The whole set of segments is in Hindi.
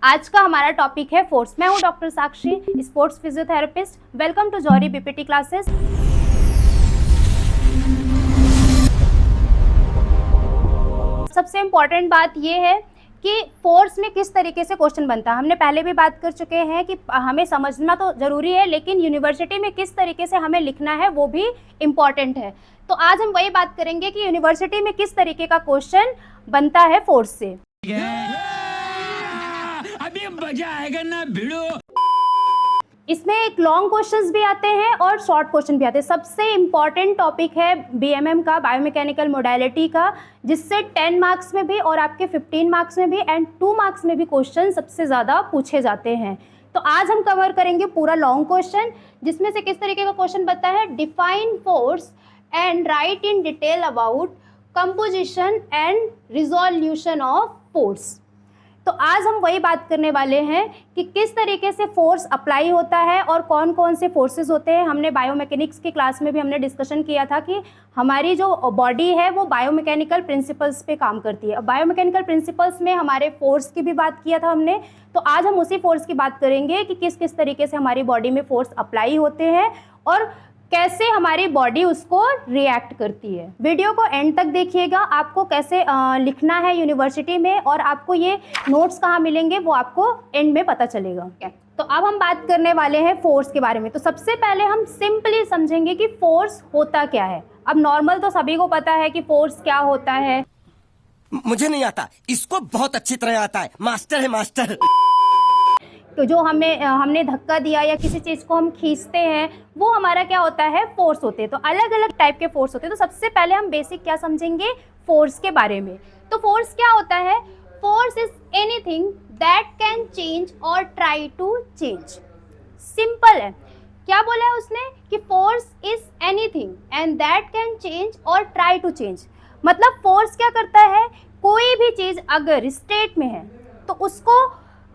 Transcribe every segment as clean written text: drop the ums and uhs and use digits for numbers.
आज का हमारा टॉपिक है फोर्स। मैं हूं doctor Sakshi, sports physiotherapist. Welcome to जॉरी बीपीटी क्लासेस। सबसे इम्पॉर्टेंट बात यह है कि फोर्स में किस तरीके से क्वेश्चन बनता है। हमने पहले भी बात कर चुके हैं कि हमें समझना तो जरूरी है, लेकिन यूनिवर्सिटी में किस तरीके से हमें लिखना है वो भी इम्पॉर्टेंट है। तो आज हम वही बात करेंगे कि यूनिवर्सिटी में किस तरीके का क्वेश्चन बनता है फोर्स से। अभी मजा आएगा ना भिड़ो। इसमें एक लॉन्ग क्वेश्चंस भी आते हैं और शॉर्ट क्वेश्चन भी आते हैं। सबसे इम्पॉर्टेंट टॉपिक है बीएमएम का, बायोमैकेनिकल मोडालिटी का, जिससे 10 मार्क्स में भी और आपके 15 मार्क्स में भी एंड 2 मार्क्स में भी क्वेश्चन सबसे ज़्यादा पूछे जाते हैं। तो आज हम कवर करेंगे पूरा लॉन्ग क्वेश्चन, जिसमें से किस तरीके का क्वेश्चन बनता है। Define force and right in detail about composition and resolution of force. तो आज हम वही बात करने वाले हैं कि किस तरीके से फोर्स अप्लाई होता है और कौन कौन से फोर्सेस होते हैं। हमने बायोमैकेनिक्स की क्लास में भी हमने डिस्कशन किया था कि हमारी जो बॉडी है वो बायोमैकेनिकल प्रिंसिपल्स पे काम करती है। बायोमैकेनिकल प्रिंसिपल्स में हमारे फोर्स की भी बात किया था हमने। तो आज हम उसी फोर्स की बात करेंगे कि किस किस तरीके से हमारी बॉडी में फोर्स अप्लाई होते हैं और कैसे हमारी बॉडी उसको रिएक्ट करती है। वीडियो को एंड तक देखिएगा। आपको कैसे लिखना है यूनिवर्सिटी में और आपको ये नोट्स कहाँ मिलेंगे वो आपको एंड में पता चलेगा। तो अब हम बात करने वाले हैं फोर्स के बारे में। तो सबसे पहले हम सिंपली समझेंगे कि फोर्स होता क्या है। अब नॉर्मल तो सभी को पता है कि फोर्स क्या होता है। मुझे नहीं आता, इसको बहुत अच्छी तरह आता है। मास्टर है मास्टर। तो जो हमने धक्का दिया या किसी चीज़ को हम खींचते हैं वो हमारा क्या होता है, फोर्स होते हैं। तो अलग अलग टाइप के फोर्स होते हैं। तो सबसे पहले हम बेसिक क्या समझेंगे फोर्स के बारे में। तो फोर्स क्या होता है। Force is anything that can change और ट्राई टू चेंज। सिंपल है। क्या बोला है उसने कि force is anything and that can change और ट्राई टू चेंज। मतलब फोर्स क्या करता है, कोई भी चीज़ अगर स्टेट में है तो उसको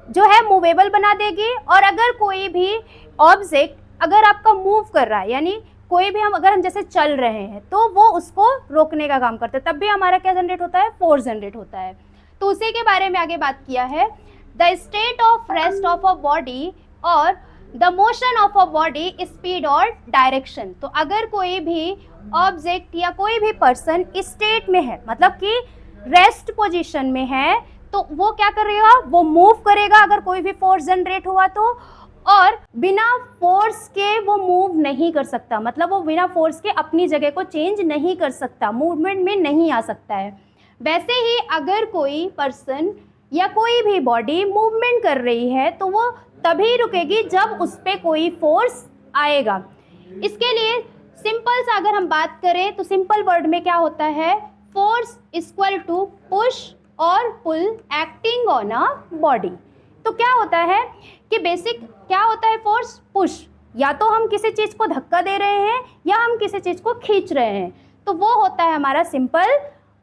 जो है मूवेबल बना देगी, और अगर कोई भी ऑब्जेक्ट अगर आपका मूव कर रहा है, यानी कोई भी अगर हम जैसे चल रहे हैं तो वो उसको रोकने का काम करते हैं, तब भी हमारा क्या जनरेट होता है, फोर्स जनरेट होता है। तो उसी के बारे में आगे बात किया है। The state of rest of a body और the motion of a body, speed और डायरेक्शन। तो अगर कोई भी ऑब्जेक्ट या कोई भी पर्सन स्टेट में है, मतलब कि रेस्ट पोजिशन में है, तो वो क्या करेगा, वो मूव करेगा अगर कोई भी फोर्स जनरेट हुआ तो, और बिना फोर्स के वो मूव नहीं कर सकता। मतलब वो बिना फोर्स के अपनी जगह को चेंज नहीं कर सकता, मूवमेंट में नहीं आ सकता है। वैसे ही अगर कोई पर्सन या कोई भी बॉडी मूवमेंट कर रही है तो वो तभी रुकेगी जब उस पर कोई फोर्स आएगा। इसके लिए सिंपल सा अगर हम बात करें तो सिंपल वर्ड में क्या होता है, फोर्स इक्वल टू पुश और पुल एक्टिंग ऑन अ बॉडी। तो क्या होता है कि बेसिक क्या होता है फोर्स, पुश। या तो हम किसी चीज़ को धक्का दे रहे हैं या हम किसी चीज़ को खींच रहे हैं, तो वो होता है हमारा सिंपल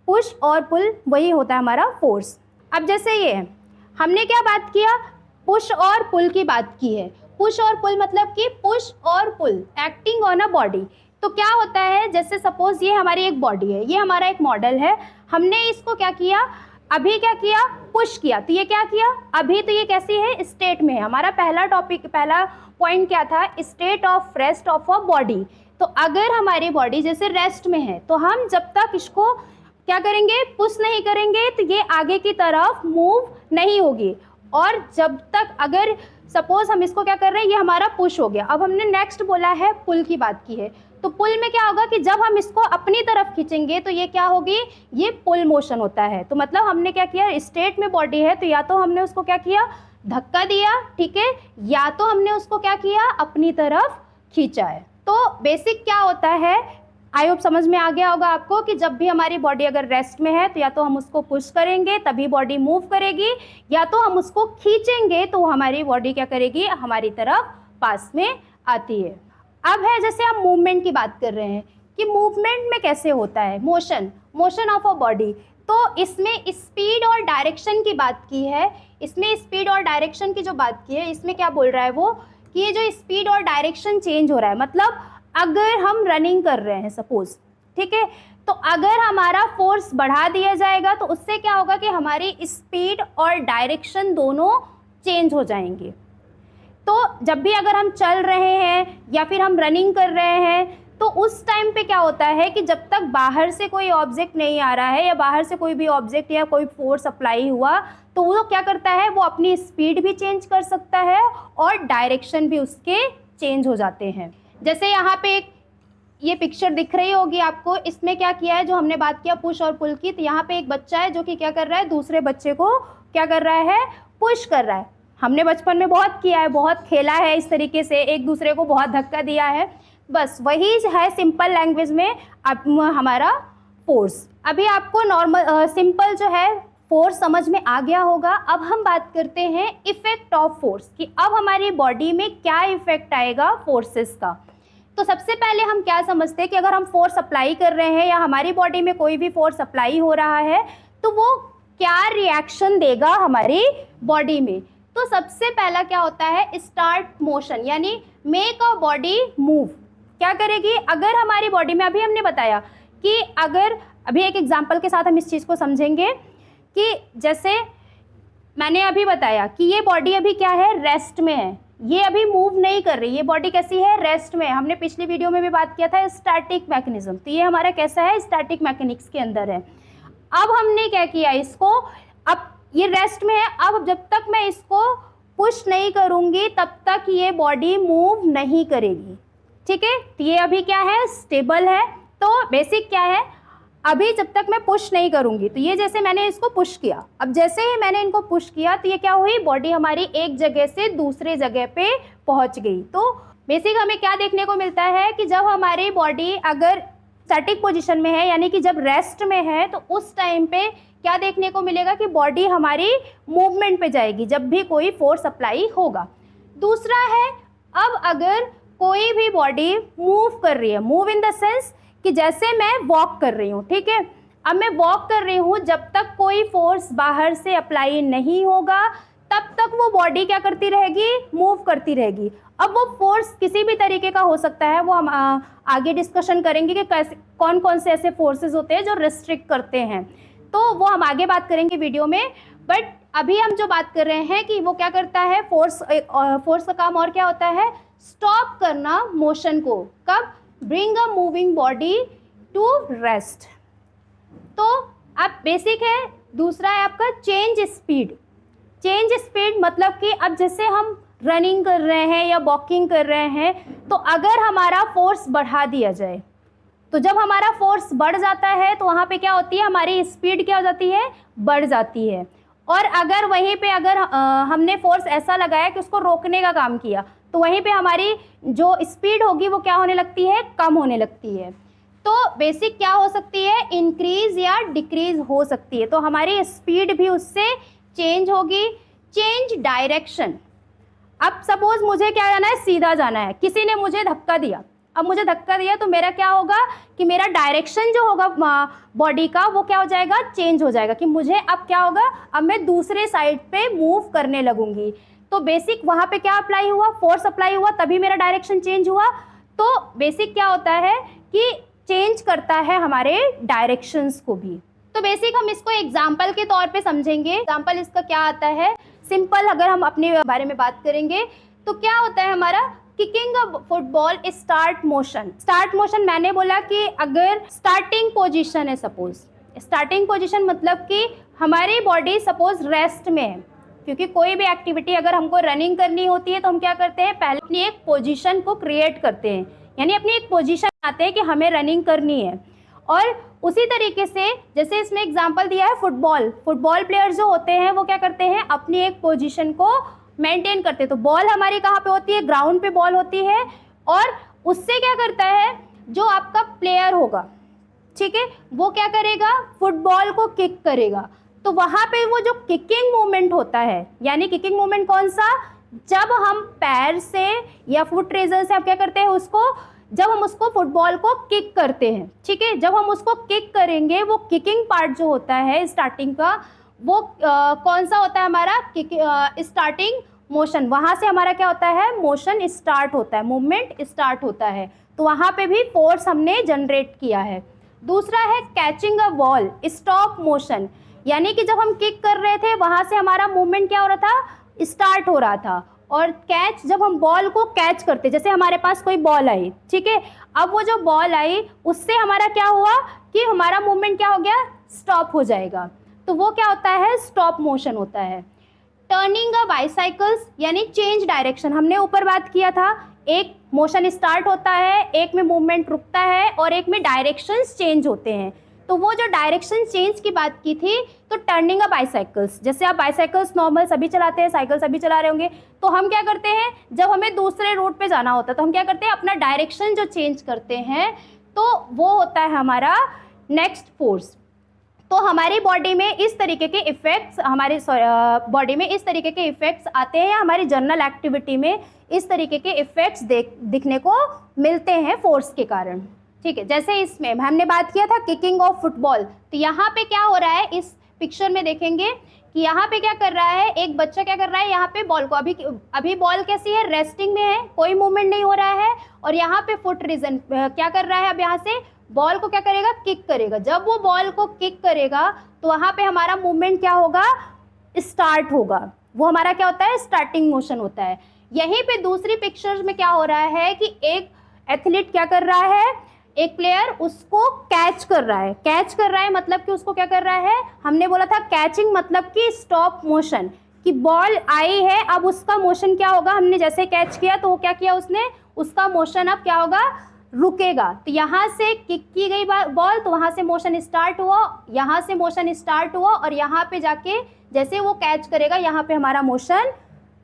पुश और पुल, वही होता है हमारा फोर्स। अब जैसे ये हमने क्या बात किया, पुश और पुल की बात की है। पुश और पुल मतलब कि पुश और पुल एक्टिंग ऑन अ बॉडी। तो क्या होता है, जैसे सपोज ये हमारी एक बॉडी है, ये हमारा एक मॉडल है, हमने इसको क्या किया, अभी क्या किया, पुश किया, तो ये क्या किया, अभी तो ये कैसी है, स्टेट में है। हमारा पहला पॉइंट क्या था, state of rest of a body. तो अगर हमारी बॉडी जैसे रेस्ट में है तो हम जब तक इसको क्या करेंगे, पुश नहीं करेंगे तो ये आगे की तरफ मूव नहीं होगी। और जब तक अगर सपोज हम इसको क्या कर रहे हैं, ये हमारा पुश हो गया। अब हमने नेक्स्ट बोला है पुल की बात की है। तो पुल में क्या होगा कि जब हम इसको अपनी तरफ खींचेंगे तो ये क्या होगी, ये पुल मोशन होता है। तो मतलब हमने क्या किया, स्टेट में बॉडी है तो या तो हमने उसको क्या किया, धक्का दिया, ठीक है, या तो हमने उसको क्या किया, अपनी तरफ खींचा है। तो बेसिक क्या होता है, आई होप समझ में आ गया होगा आपको कि जब भी हमारी बॉडी अगर रेस्ट में है तो या तो हम उसको पुश करेंगे तभी बॉडी मूव करेगी, या तो हम उसको खींचेंगे तो हमारी बॉडी क्या करेगी, हमारी तरफ पास में आती है। अब है जैसे हम मूवमेंट की बात कर रहे हैं कि मूवमेंट में कैसे होता है, मोशन ऑफ अ बॉडी। तो इसमें स्पीड और डायरेक्शन की बात की है। इसमें स्पीड और डायरेक्शन की जो बात की है, इसमें क्या बोल रहा है वो कि ये जो स्पीड और डायरेक्शन चेंज हो रहा है, मतलब अगर हम रनिंग कर रहे हैं सपोज, ठीक है, तो अगर हमारा फोर्स बढ़ा दिया जाएगा तो उससे क्या होगा कि हमारी स्पीड और डायरेक्शन दोनों चेंज हो जाएंगे। तो जब भी अगर हम चल रहे हैं या फिर हम रनिंग कर रहे हैं तो उस टाइम पे क्या होता है कि जब तक बाहर से कोई ऑब्जेक्ट नहीं आ रहा है या बाहर से कोई भी ऑब्जेक्ट या कोई फोर्स अप्लाई हुआ तो वो क्या करता है, वो अपनी स्पीड भी चेंज कर सकता है और डायरेक्शन भी उसके चेंज हो जाते हैं। जैसे यहाँ पे एक ये पिक्चर दिख रही होगी आपको, इसमें क्या किया है, जो हमने बात किया पुश और पुल की, तो यहाँ पे एक बच्चा है जो कि क्या कर रहा है, दूसरे बच्चे को क्या कर रहा है, पुश कर रहा है। हमने बचपन में बहुत किया है, बहुत खेला है इस तरीके से, एक दूसरे को बहुत धक्का दिया है, बस वही है सिंपल लैंग्वेज में अब हमारा फोर्स। अभी आपको नॉर्मल सिंपल जो है फोर्स समझ में आ गया होगा। अब हम बात करते हैं इफेक्ट ऑफ फोर्स कि अब हमारी बॉडी में क्या इफेक्ट आएगा फोर्सेस का। तो सबसे पहले हम क्या समझते हैं कि अगर हम फोर्स अप्लाई कर रहे हैं या हमारी बॉडी में कोई भी फोर्स अप्लाई हो रहा है तो वो क्या रिएक्शन देगा हमारी बॉडी में। तो सबसे पहला क्या होता है, स्टार्ट मोशन, यानी मेक अ बॉडी मूव। क्या करेगी, अगर हमारी बॉडी में, अभी हमने बताया कि अगर, अभी एक एग्जांपल के साथ हम इस चीज़ को समझेंगे कि जैसे मैंने अभी बताया कि ये बॉडी अभी क्या है, रेस्ट में है, ये अभी मूव नहीं कर रही, ये बॉडी कैसी है, रेस्ट में। हमने पिछली वीडियो में भी बात किया था स्टैटिक मैकेनिज्म, तो ये हमारा कैसा है, स्टैटिक मैकेनिक्स के अंदर है। अब हमने क्या किया इसको, अब ये रेस्ट में है, अब जब तक मैं इसको पुश नहीं करूँगी तब तक ये बॉडी मूव नहीं करेगी, ठीक है। तो ये अभी क्या है, स्टेबल है। तो बेसिक क्या है, अभी जब तक मैं पुश नहीं करूंगी, तो ये जैसे मैंने इसको पुश किया, अब जैसे ही मैंने इनको पुश किया तो ये क्या हुई, बॉडी हमारी एक जगह से दूसरे जगह पे पहुंच गई। तो बेसिक हमें क्या देखने को मिलता है कि जब हमारी बॉडी अगर स्टैटिक पोजीशन में है, यानी कि जब रेस्ट में है, तो उस टाइम पे क्या देखने को मिलेगा कि बॉडी हमारी मूवमेंट पे जाएगी जब भी कोई फोर्स अप्लाई होगा। दूसरा है, अब अगर कोई भी बॉडी मूव कर रही है, मूव इन द सेंस कि जैसे मैं वॉक कर रही हूँ, ठीक है, अब मैं वॉक कर रही हूँ, जब तक कोई फोर्स बाहर से अप्लाई नहीं होगा तब तक वो बॉडी क्या करती रहेगी, मूव करती रहेगी। अब वो फोर्स किसी भी तरीके का हो सकता है, वो हम आगे डिस्कशन करेंगे कि कैसे, कौन कौन से ऐसे फोर्सेस होते हैं जो रिस्ट्रिक्ट करते हैं, तो वो हम आगे बात करेंगे वीडियो में। बट अभी हम जो बात कर रहे हैं कि वो क्या करता है, फोर्स का काम और क्या होता है, स्टॉप करना मोशन को। कब, bring a moving body to rest. तो अब बेसिक है। दूसरा है आपका चेंज स्पीड। चेंज स्पीड मतलब कि अब जैसे हम रनिंग कर रहे हैं या वॉकिंग कर रहे हैं, तो अगर हमारा फोर्स बढ़ा दिया जाए, तो जब हमारा फोर्स बढ़ जाता है तो वहाँ पे क्या होती है, हमारी स्पीड क्या हो जाती है, बढ़ जाती है। और अगर वहीं पे अगर हमने फोर्स ऐसा लगाया कि उसको रोकने का काम किया, तो वहीं पे हमारी जो स्पीड होगी वो क्या होने लगती है, कम होने लगती है। तो बेसिक क्या हो सकती है, इंक्रीज या डिक्रीज हो सकती है। तो हमारी स्पीड भी उससे चेंज होगी। चेंज डायरेक्शन, अब सपोज मुझे क्या जाना है, सीधा जाना है, किसी ने मुझे धक्का दिया, अब मुझे धक्का दिया तो मेरा क्या होगा कि मेरा डायरेक्शन जो होगा बॉडी का वो क्या हो जाएगा, चेंज हो जाएगा, कि मुझे अब क्या होगा, अब मैं दूसरे साइड पे मूव करने लगूंगी। तो बेसिक वहाँ पे क्या अप्लाई हुआ, फोर्स अप्लाई हुआ, तभी मेरा डायरेक्शन चेंज हुआ। तो बेसिक क्या होता है कि चेंज करता है हमारे डायरेक्शंस को भी। तो बेसिक हम इसको एग्जाम्पल के तौर पे समझेंगे। एग्जाम्पल इसका क्या आता है, सिंपल अगर हम अपने बारे में बात करेंगे तो क्या होता है हमारा, किकिंग अ football start motion. Start motion मैंने बोला कि अगर स्टार्टिंग पोजीशन है, सपोज स्टार्टिंग पोजीशन मतलब कि हमारी बॉडी सपोज रेस्ट में है, क्योंकि कोई भी एक्टिविटी अगर हमको रनिंग करनी होती है तो हम क्या करते हैं, पहले अपनी एक पोजीशन को क्रिएट करते हैं, यानी अपनी एक पोजीशन आते हैं कि हमें रनिंग करनी है। और उसी तरीके से जैसे इसमें एग्जांपल दिया है फुटबॉल प्लेयर्स जो होते हैं वो क्या करते हैं, अपनी एक पोजीशन को मेंटेन करते हैं। तो बॉल हमारी कहाँ पे होती है, ग्राउंड पे बॉल होती है, और उससे क्या करता है, जो आपका प्लेयर होगा, ठीक है, वो क्या करेगा, फुटबॉल को किक करेगा। तो वहाँ पे वो जो किकिंग मूवमेंट होता है, यानी किकिंग मूवमेंट कौन सा, जब हम पैर से या फुट रेजर से आप क्या करते हैं उसको, जब हम उसको फुटबॉल को किक करते हैं, ठीक है, जब हम उसको किक करेंगे, वो किकिंग पार्ट जो होता है स्टार्टिंग का, वो कौन सा होता है हमारा, स्टार्टिंग मोशन। वहाँ से हमारा क्या होता है, मोशन स्टार्ट होता है, मूवमेंट स्टार्ट होता है। तो वहाँ पे भी फोर्स हमने जनरेट किया है। दूसरा है catching a ball, stop motion, यानी कि जब हम किक कर रहे थे वहाँ से हमारा मूवमेंट क्या हो रहा था, स्टार्ट हो रहा था। और कैच, जब हम बॉल को कैच करते, जैसे हमारे पास कोई बॉल आई, ठीक है, अब वो जो बॉल आई उससे हमारा क्या हुआ कि हमारा मूवमेंट क्या हो गया, स्टॉप हो जाएगा। तो वो क्या होता है, स्टॉप मोशन होता है। टर्निंग अ बाइसाइकल्स यानी चेंज डायरेक्शन, हमने ऊपर बात किया था, एक मोशन स्टार्ट होता है, एक में मूवमेंट रुकता है और एक में डायरेक्शंस चेंज होते हैं। तो वो जो डायरेक्शन चेंज की बात की थी, तो टर्निंग अ बाइसाइकल्स, जैसे आप बाइसाइकल्स नॉर्मल सभी चलाते हैं, साइकिल सभी चला रहे होंगे, तो हम क्या करते हैं, जब हमें दूसरे रूट पे जाना होता है तो हम क्या करते हैं, अपना डायरेक्शन जो चेंज करते हैं, तो वो होता है हमारा नेक्स्ट फोर्स। तो हमारी बॉडी में इस तरीके के इफेक्ट्स, हमारे बॉडी में इस तरीके के इफेक्ट्स आते हैं, या हमारी जनरल एक्टिविटी में इस तरीके के इफेक्ट्स दिखने को मिलते हैं फोर्स के कारण, ठीक है। जैसे इसमें हमने बात किया था किकिंग ऑफ फुटबॉल, तो यहाँ पे क्या हो रहा है, इस पिक्चर में देखेंगे कि यहाँ पे क्या कर रहा है, एक बच्चा क्या कर रहा है, यहाँ पे बॉल को अभी बॉल कैसी है, रेस्टिंग में है, कोई मूवमेंट नहीं हो रहा है, और यहाँ पे फुट रीजन क्या कर रहा है, अब यहाँ से बॉल को क्या करेगा, किक करेगा। जब वो बॉल को किक करेगा तो वहाँ पे हमारा मूवमेंट क्या होगा, स्टार्ट होगा, वो हमारा क्या होता है, स्टार्टिंग मोशन होता है। यहीं पे दूसरी पिक्चर्स में क्या हो रहा है कि एक एथलीट क्या कर रहा है, एक प्लेयर उसको कैच कर रहा है। कैच कर रहा है मतलब कि उसको क्या कर रहा है, हमने बोला था कैचिंग मतलब कि स्टॉप मोशन, कि बॉल आई है, अब उसका मोशन क्या होगा, हमने जैसे कैच किया तो वो क्या किया उसने, उसका मोशन अब क्या होगा, रुकेगा। तो यहाँ से किक की गई बॉल, तो वहाँ से मोशन स्टार्ट हुआ, यहाँ से मोशन स्टार्ट हुआ, और यहाँ पे जाके जैसे वो कैच करेगा यहाँ पे हमारा मोशन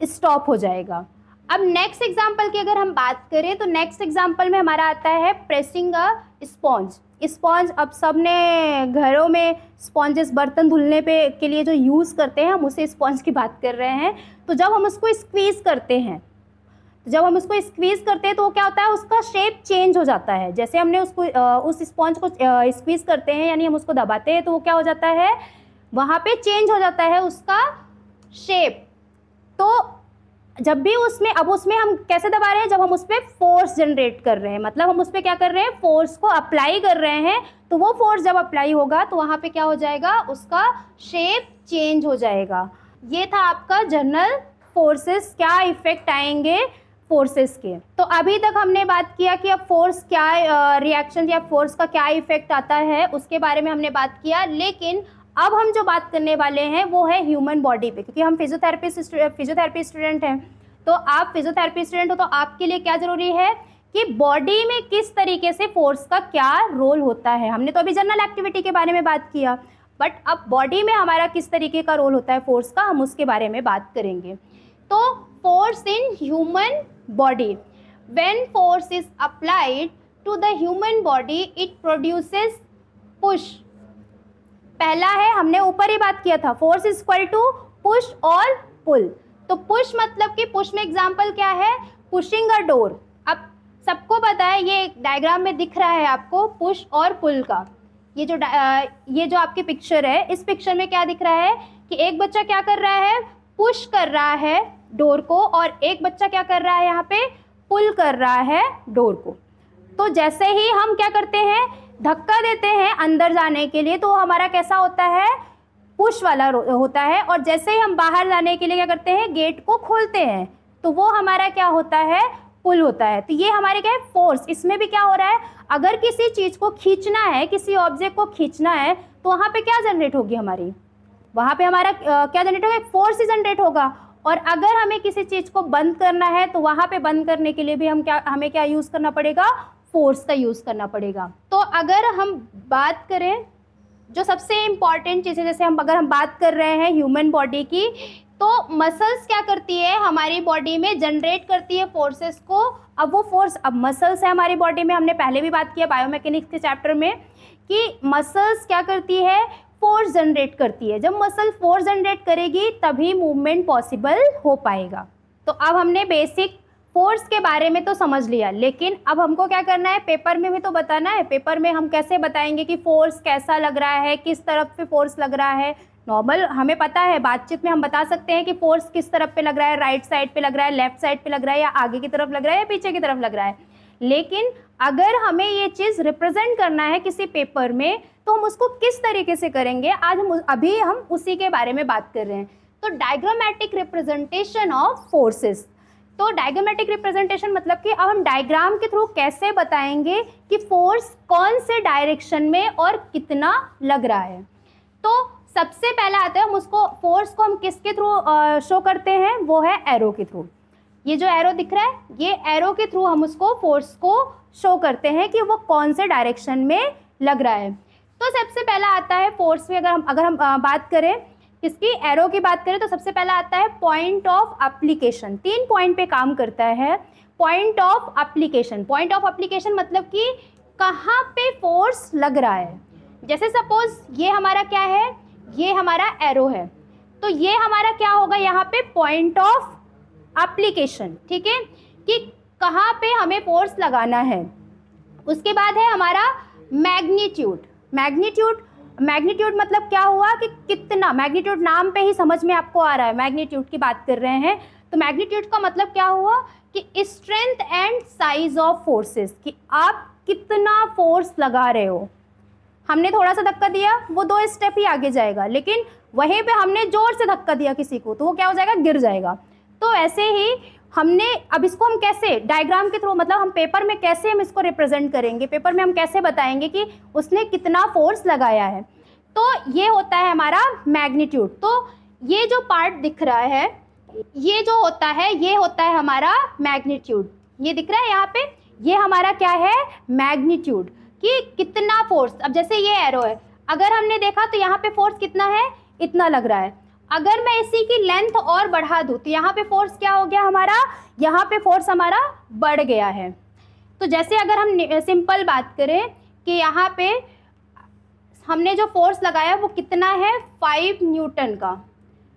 स्टॉप हो जाएगा। अब नेक्स्ट एग्जाम्पल की अगर हम बात करें तो नेक्स्ट एग्जाम्पल में हमारा आता है प्रेसिंग अ स्पॉन्ज। स्पॉन्ज, अब सब ने घरों में स्पॉन्जेस बर्तन धुलने पे के लिए जो यूज़ करते हैं, हम उसे स्पॉन्ज की बात कर रहे हैं। तो जब हम उसको स्क्वीज़ करते हैं, तो वो क्या होता है, उसका शेप चेंज हो जाता है। जैसे हमने उसको उस स्पॉन्ज को स्क्वीज़ करते हैं, यानी हम उसको दबाते हैं, तो वो क्या हो जाता है, वहाँ पे चेंज हो जाता है उसका शेप। तो जब भी उसमें, अब उसमें हम कैसे दबा रहे हैं, जब हम उस पर फोर्स जनरेट कर रहे हैं, मतलब हम उस पर क्या कर रहे हैं, फोर्स को अप्लाई कर रहे हैं, तो वो फोर्स जब अप्लाई होगा तो वहाँ पे क्या हो जाएगा, उसका शेप चेंज हो जाएगा। ये था आपका जनरल फोर्सेस, क्या इफेक्ट आएंगे फोर्सेस के। तो अभी तक हमने बात किया कि अब फोर्स क्या रिएक्शन या फोर्स का क्या इफेक्ट आता है, उसके बारे में हमने बात किया। लेकिन अब हम जो बात करने वाले हैं वो है ह्यूमन बॉडी पे, क्योंकि हम फिजियोथेरेपी स्टूडेंट हैं। तो आप फिजियोथेरेपी स्टूडेंट हो, तो आपके लिए क्या ज़रूरी है कि बॉडी में किस तरीके से फोर्स का क्या रोल होता है। हमने तो अभी जनरल एक्टिविटी के बारे में बात किया, बट अब बॉडी में हमारा किस तरीके का रोल होता है फोर्स का, हम उसके बारे में बात करेंगे। तो force in human body, when force is applied to the human body it produces push. पहला है, हमने ऊपर ही बात किया था, force is equal to push और पुल। तो पुश मतलब कि पुश में एग्जांपल क्या है, पुशिंग अ डोर। अब सबको पता है, ये डायग्राम में दिख रहा है आपको पुश और पुल का। ये जो आपकी पिक्चर है, इस पिक्चर में क्या दिख रहा है कि एक बच्चा क्या कर रहा है, पुश कर रहा है डोर को, और एक बच्चा क्या कर रहा है, यहाँ पे पुल कर रहा है डोर को। तो जैसे ही हम क्या करते हैं, धक्का देते हैं अंदर जाने के लिए, तो हमारा कैसा होता है, पुश वाला होता है। और जैसे ही हम बाहर जाने के लिए क्या करते हैं, गेट को खोलते हैं, तो वो हमारा क्या होता है, पुल होता है। तो ये हमारे क्या है, फोर्स। इसमें भी क्या हो रहा है, अगर किसी चीज़ को खींचना है, किसी ऑब्जेक्ट को खींचना है, तो वहाँ पे क्या जनरेट होगी हमारी, वहाँ पे हमारा क्या जनरेट होगा, फोर्स ही जनरेट होगा। और अगर हमें किसी चीज़ को बंद करना है, तो वहाँ पे बंद करने के लिए भी हमें क्या यूज़ करना पड़ेगा, फोर्स का यूज़ करना पड़ेगा। तो अगर हम बात करें जो सबसे इम्पॉर्टेंट चीज़ है, जैसे अगर हम बात कर रहे हैं ह्यूमन बॉडी की, तो मसल्स क्या करती है, हमारी बॉडी में जनरेट करती है फोर्सेस को। अब वो फोर्स, अब मसल्स है हमारी बॉडी में, हमने पहले भी बात किया बायोमैकेनिक्स के चैप्टर में, कि मसल्स क्या करती है, फोर्स जनरेट करती है। जब मसल फोर्स जनरेट करेगी तभी मूवमेंट पॉसिबल हो पाएगा। तो अब हमने बेसिक फोर्स के बारे में तो समझ लिया, लेकिन अब हमको क्या करना है, पेपर में भी तो बताना है। पेपर में हम कैसे बताएंगे कि फोर्स कैसा लग रहा है, किस तरफ पे फोर्स लग रहा है। नॉर्मल हमें पता है, बातचीत में हम बता सकते हैं कि फोर्स किस तरफ पे लग रहा है, राइट साइड पे लग रहा है, लेफ्ट साइड पे लग रहा है, या आगे की तरफ लग रहा है, या पीछे की तरफ लग रहा है। लेकिन अगर हमें ये चीज़ रिप्रेजेंट करना है किसी पेपर में, तो हम उसको किस तरीके से करेंगे, अभी हम उसी के बारे में बात कर रहे हैं। तो डायग्रामेटिक रिप्रेजेंटेशन ऑफ फोर्सेस। तो डायग्रामेटिक रिप्रेजेंटेशन मतलब कि अब हम डायग्राम के थ्रू कैसे बताएंगे कि फोर्स कौन से डायरेक्शन में और कितना लग रहा है। तो सबसे पहले आते हैं हम उसको, फोर्स को हम किसके थ्रू शो करते हैं, वो है एरो के थ्रू। ये जो एरो दिख रहा है, ये एरो के थ्रू हम उसको फोर्स को शो करते हैं कि वो कौन से डायरेक्शन में लग रहा है। तो सबसे पहला आता है फोर्स में, अगर हम बात करें इसकी, एरो की बात करें, तो सबसे पहला आता है पॉइंट ऑफ एप्लीकेशन। 3 पॉइंट पे काम करता है point of application. Point of application मतलब कि कहाँ पे फोर्स लग रहा है। जैसे सपोज ये हमारा क्या है, ये हमारा एरो है, तो ये हमारा क्या होगा यहाँ पे, पॉइंट ऑफ एप्लीकेशन, ठीक है, कि कहाँ पे हमें फोर्स लगाना है। उसके बाद है हमारा मैग्नीट्यूड। मैग्नीट्यूड मतलब क्या हुआ कि कितना, मैग्नीट्यूड नाम पे ही समझ में आपको आ रहा है, मैग्नीट्यूड की बात कर रहे हैं। तो मैग्नीट्यूड का मतलब क्या हुआ कि strength and size of forces, कि आप कितना फोर्स लगा रहे हो। हमने थोड़ा सा धक्का दिया, वो 2 स्टेप ही आगे जाएगा, लेकिन वहीं पे हमने जोर से धक्का दिया किसी को, तो वो क्या हो जाएगा, गिर जाएगा। तो ऐसे ही हमने, अब इसको हम कैसे डायग्राम के थ्रू, मतलब हम पेपर में कैसे हम इसको रिप्रेजेंट करेंगे, पेपर में हम कैसे बताएंगे कि उसने कितना फोर्स लगाया है। तो ये होता है हमारा मैग्नीट्यूड। तो ये जो पार्ट दिख रहा है, ये जो होता है, ये होता है हमारा मैग्नीट्यूड। ये दिख रहा है यहाँ पे, ये हमारा क्या है, मैग्नीट्यूड, कि कितना फोर्स। अब जैसे ये एरो है, अगर हमने देखा तो यहाँ पे फोर्स कितना है, इतना लग रहा है। अगर मैं इसी की लेंथ और बढ़ा दूं तो यहाँ पे फोर्स क्या हो गया हमारा, यहाँ पे फोर्स हमारा बढ़ गया है। तो जैसे अगर हम सिंपल बात करें कि यहाँ पे हमने जो फोर्स लगाया वो कितना है, 5 न्यूटन का।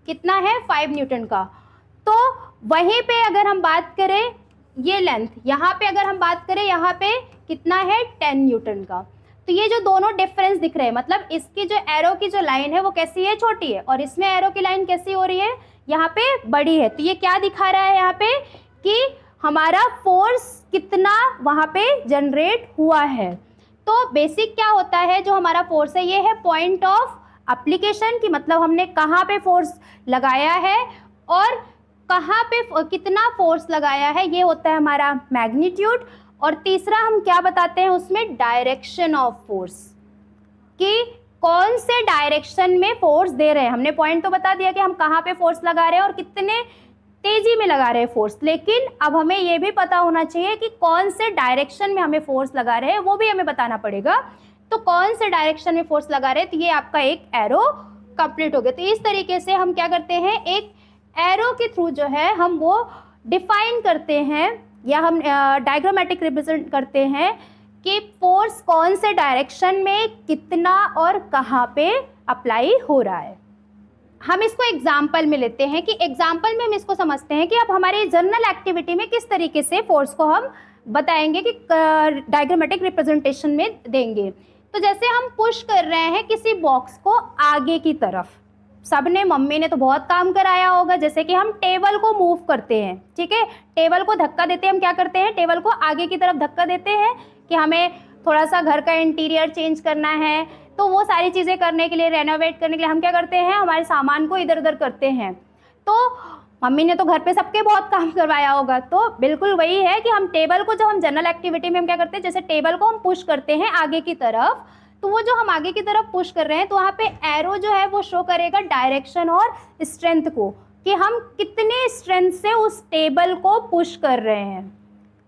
कितना है, 5 न्यूटन का। तो वहीं पे अगर हम बात करें ये लेंथ, यहाँ पे अगर हम बात करें, यहाँ पे कितना है, 10 न्यूटन का। तो ये जो दोनों डिफरेंस दिख रहे हैं, मतलब इसकी जो एरो की जो लाइन है वो कैसी है, छोटी है, और इसमें एरो की लाइन कैसी हो रही है, यहाँ पे बड़ी है। तो ये क्या दिखा रहा है यहाँ पे, कि हमारा फोर्स कितना वहाँ पे जनरेट हुआ है। तो बेसिक क्या होता है जो हमारा फोर्स है, ये है पॉइंट ऑफ एप्लीकेशन, की मतलब हमने कहाँ पे फोर्स लगाया है और कहाँ पे कितना फोर्स लगाया है, ये होता है हमारा मैग्नीट्यूड। और तीसरा हम क्या बताते हैं उसमें, डायरेक्शन ऑफ फोर्स, कि कौन से डायरेक्शन में फोर्स दे रहे हैं। हमने पॉइंट तो बता दिया कि हम कहाँ पे फोर्स लगा रहे हैं और कितने तेजी में लगा रहे हैं फोर्स, लेकिन अब हमें ये भी पता होना चाहिए कि कौन से डायरेक्शन में हमें फोर्स लगा रहे हैं, वो भी हमें बताना पड़ेगा। तो कौन से डायरेक्शन में फोर्स लगा रहे हैं, तो ये आपका एक एरो कंप्लीट हो गया। तो इस तरीके से हम क्या करते हैं, एक एरो के थ्रू जो है हम वो डिफाइन करते हैं, या हम डायग्रामेटिक रिप्रेजेंट करते हैं कि फोर्स कौन से डायरेक्शन में कितना और कहाँ पे अप्लाई हो रहा है। हम इसको एग्जाम्पल में लेते हैं, कि एग्जाम्पल में हम इसको समझते हैं कि अब हमारे जनरल एक्टिविटी में किस तरीके से फोर्स को हम बताएंगे कि डायग्रामेटिक रिप्रेजेंटेशन में देंगे। तो जैसे हम पुश कर रहे हैं किसी बॉक्स को आगे की तरफ, सबने, मम्मी ने तो बहुत काम कराया होगा, जैसे कि हम टेबल को मूव करते हैं, ठीक है, टेबल को धक्का देते हैं, हम क्या करते हैं, टेबल को आगे की तरफ धक्का देते हैं कि हमें थोड़ा सा घर का इंटीरियर चेंज करना है। तो वो सारी चीज़ें करने के लिए, रेनोवेट करने के लिए हम क्या करते हैं, हमारे सामान को इधर उधर करते हैं। तो मम्मी ने तो घर पे सबके बहुत काम करवाया होगा। तो बिल्कुल वही है कि हम टेबल को, जब हम जनरल एक्टिविटी में हम क्या करते हैं, जैसे टेबल को हम पुश करते हैं आगे की तरफ, तो वो जो हम आगे की तरफ पुश कर रहे हैं, तो वहाँ पे एरो जो है वो शो करेगा डायरेक्शन और स्ट्रेंथ को, कि हम कितने स्ट्रेंथ से उस टेबल को पुश कर रहे हैं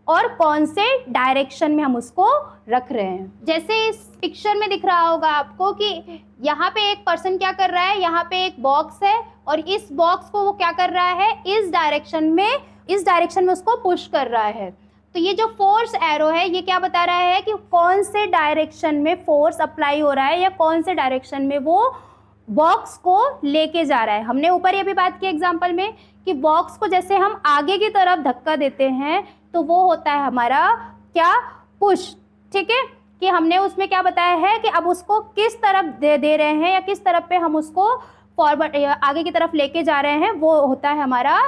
और कौन से डायरेक्शन में हम उसको रख रहे हैं। जैसे इस पिक्चर में दिख रहा होगा आपको कि यहाँ पे एक पर्सन क्या कर रहा है, यहाँ पे एक बॉक्स है और इस बॉक्स को वो क्या कर रहा है, इस डायरेक्शन में उसको पुश कर रहा है। तो ये जो फोर्स एरो है ये क्या बता रहा है कि कौन से डायरेक्शन में फोर्स अप्लाई हो रहा है, या कौन से डायरेक्शन में वो बॉक्स को लेके जा रहा है। हमने ऊपर ये भी बात की एग्जांपल में कि बॉक्स को जैसे हम आगे की तरफ धक्का देते हैं तो वो होता है हमारा क्या, पुश, ठीक है, कि हमने उसमें क्या बताया है कि अब उसको किस तरफ दे रहे हैं या किस तरफ पे हम उसको फॉरवर्ड आगे की तरफ लेके जा रहे हैं, वो होता है हमारा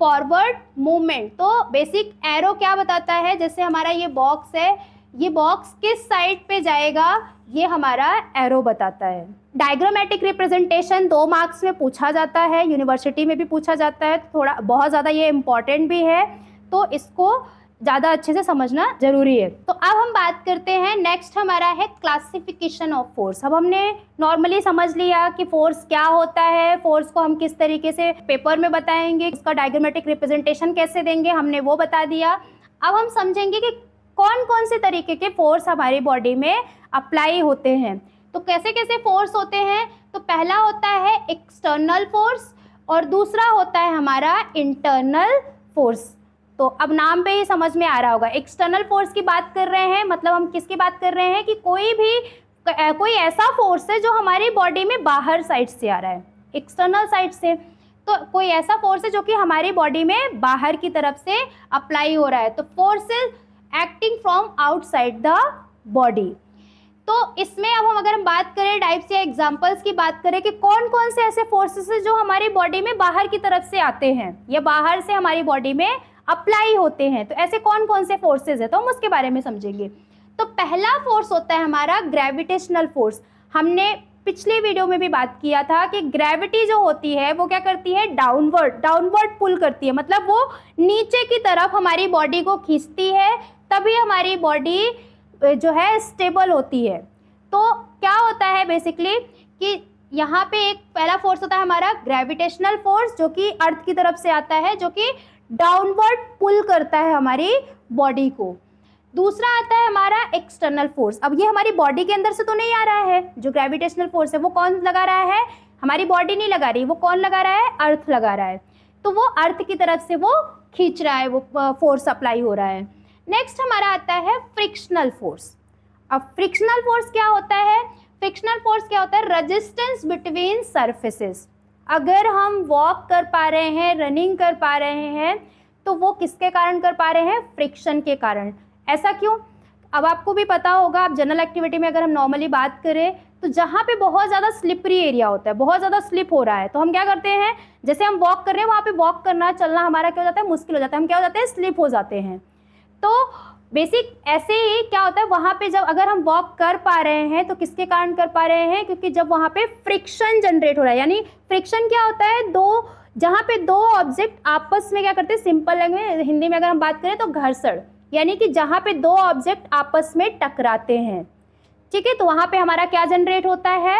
फॉरवर्ड मूवमेंट। तो बेसिक एरो क्या बताता है, जैसे हमारा ये बॉक्स है, ये बॉक्स किस साइड पे जाएगा ये हमारा एरो बताता है। डायग्रामेटिक रिप्रेजेंटेशन 2 मार्क्स में पूछा जाता है, यूनिवर्सिटी में भी पूछा जाता है, थोड़ा बहुत ज़्यादा ये इम्पॉर्टेंट भी है, तो इसको ज़्यादा अच्छे से समझना जरूरी है। तो अब हम बात करते हैं, नेक्स्ट हमारा है क्लासिफिकेशन ऑफ फोर्स। अब हमने नॉर्मली समझ लिया कि फोर्स क्या होता है, फोर्स को हम किस तरीके से पेपर में बताएंगे, इसका डायग्रामेटिक रिप्रेजेंटेशन कैसे देंगे, हमने वो बता दिया। अब हम समझेंगे कि कौन कौन से तरीके के फोर्स हमारी बॉडी में अप्लाई होते हैं। तो कैसे कैसे फोर्स होते हैं, तो पहला होता है एक्सटर्नल फोर्स और दूसरा होता है हमारा इंटरनल फोर्स। तो अब नाम पे ही समझ में आ रहा होगा, एक्सटर्नल फोर्स की बात कर रहे हैं, मतलब हम किसकी बात कर रहे हैं कि कोई ऐसा फोर्स है जो हमारी बॉडी में बाहर साइड से आ रहा है, एक्सटर्नल साइड से। तो कोई ऐसा फोर्स है जो कि हमारी बॉडी में बाहर की तरफ से अप्लाई हो रहा है, तो force is acting from outside the body. तो इसमें अब अगर हम बात करें टाइप्स या एग्जांपल्स की बात करें कि कौन कौन से ऐसे फोर्सेस हैं जो हमारी बॉडी में बाहर की तरफ से आते हैं या बाहर से हमारी बॉडी में अप्लाई होते हैं, तो ऐसे कौन कौन से फोर्सेस हैं, तो हम उसके बारे में समझेंगे। तो पहला फोर्स होता है हमारा ग्रेविटेशनल फोर्स। हमने पिछले वीडियो में भी बात किया था कि ग्रेविटी जो होती है वो क्या करती है, डाउनवर्ड पुल करती है, मतलब वो नीचे की तरफ हमारी बॉडी को खींचती है, तभी हमारी बॉडी जो है स्टेबल होती है। तो क्या होता है बेसिकली कि यहाँ पे एक पहला फोर्स होता है हमारा ग्रेविटेशनल फोर्स जो कि अर्थ की तरफ से आता है, जो कि डाउनवर्ड पुल करता है हमारी बॉडी को। दूसरा आता है हमारा एक्सटर्नल फोर्स। अब ये हमारी बॉडी के अंदर से तो नहीं आ रहा है, जो ग्रेविटेशनल फोर्स है वो कौन लगा रहा है, हमारी बॉडी नहीं लगा रही, वो कौन लगा रहा है, अर्थ लगा रहा है। तो वो अर्थ की तरफ से वो खींच रहा है, वो फोर्स अप्लाई हो रहा है। नेक्स्ट हमारा आता है फ्रिक्शनल फोर्स। अब फ्रिक्शनल फोर्स क्या होता है, फ्रिक्शनल फोर्स क्या होता है, रेजिस्टेंस बिटवीन सरफेसेस। अगर हम वॉक कर पा रहे हैं, रनिंग कर पा रहे हैं, तो वो किसके कारण कर पा रहे हैं, फ्रिक्शन के कारण। ऐसा क्यों, अब आपको भी पता होगा, आप जनरल एक्टिविटी में अगर हम नॉर्मली बात करें तो जहाँ पे बहुत ज़्यादा स्लिपरी एरिया होता है, बहुत ज़्यादा स्लिप हो रहा है, तो हम क्या करते हैं, जैसे हम वॉक कर रहे हैं वहाँ पे वॉक करना चलना हमारा क्या हो जाता है, मुश्किल हो जाता है, हम क्या हो जाते हैं, स्लिप हो जाते हैं। तो बेसिक ऐसे ही क्या होता है, वहाँ पे जब अगर हम वॉक कर पा रहे हैं तो किसके कारण कर पा रहे हैं, क्योंकि जब वहाँ पे फ्रिक्शन जनरेट हो रहा है। यानी फ्रिक्शन क्या होता है, जहाँ पे दो ऑब्जेक्ट आपस में क्या करते हैं, सिंपल लैंग्वेज हिंदी में अगर हम बात करें तो घर्षण, यानी कि जहाँ पे दो ऑब्जेक्ट आपस में टकराते हैं, ठीक है, तो वहाँ पे हमारा क्या जनरेट होता है,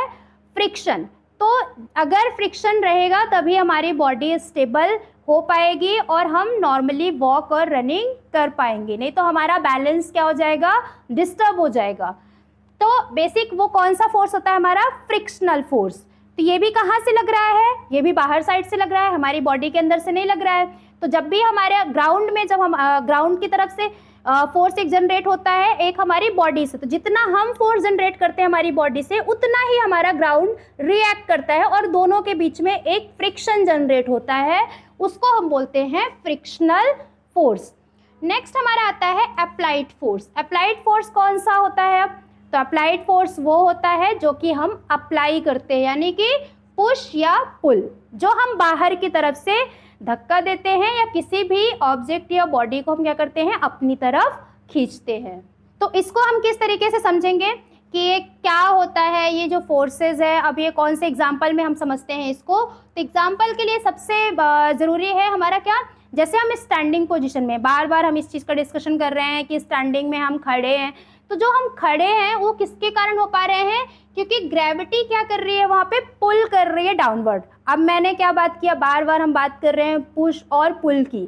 फ्रिक्शन। तो अगर फ्रिक्शन रहेगा तभी हमारी बॉडी स्टेबल हो पाएगी और हम नॉर्मली वॉक और रनिंग कर पाएंगे, नहीं तो हमारा बैलेंस क्या हो जाएगा, डिस्टर्ब हो जाएगा। तो बेसिक वो कौन सा फोर्स होता है हमारा, फ्रिक्शनल फोर्स। तो ये भी कहाँ से लग रहा है, ये भी बाहर साइड से लग रहा है, हमारी बॉडी के अंदर से नहीं लग रहा है। तो जब भी हमारे ग्राउंड में, जब हम ग्राउंड की तरफ से फोर्स एक जनरेट होता है एक हमारी बॉडी से, तो जितना हम फोर्स जनरेट करते हैं हमारी बॉडी से उतना ही हमारा ग्राउंड रिएक्ट करता है और दोनों के बीच में एक फ्रिक्शन जनरेट होता है, उसको हम बोलते हैं फ्रिक्शनल फोर्स। नेक्स्ट हमारा आता है अप्लाइड फोर्स। अप्लाइड फोर्स कौन सा होता है, तो अप्लाइड फोर्स वो होता है जो कि हम अप्लाई करते हैं, यानी कि पुश या पुल, जो हम बाहर की तरफ से धक्का देते हैं या किसी भी ऑब्जेक्ट या बॉडी को हम क्या करते हैं, अपनी तरफ खींचते हैं। तो इसको हम किस तरीके से समझेंगे कि ये क्या होता है, ये जो फोर्सेस है, अब ये कौन से एग्जाम्पल में हम समझते हैं इसको। तो एग्जाम्पल के लिए सबसे ज़रूरी है हमारा क्या, जैसे हम स्टैंडिंग पोजीशन में, बार बार हम इस चीज़ का डिस्कशन कर रहे हैं कि स्टैंडिंग में हम खड़े हैं, तो जो हम खड़े हैं वो किसके कारण हो पा रहे हैं, क्योंकि ग्रेविटी क्या कर रही है, वहाँ पे पुल कर रही है डाउनवर्ड। अब मैंने क्या बात किया, बार बार हम बात कर रहे हैं पुश और पुल की,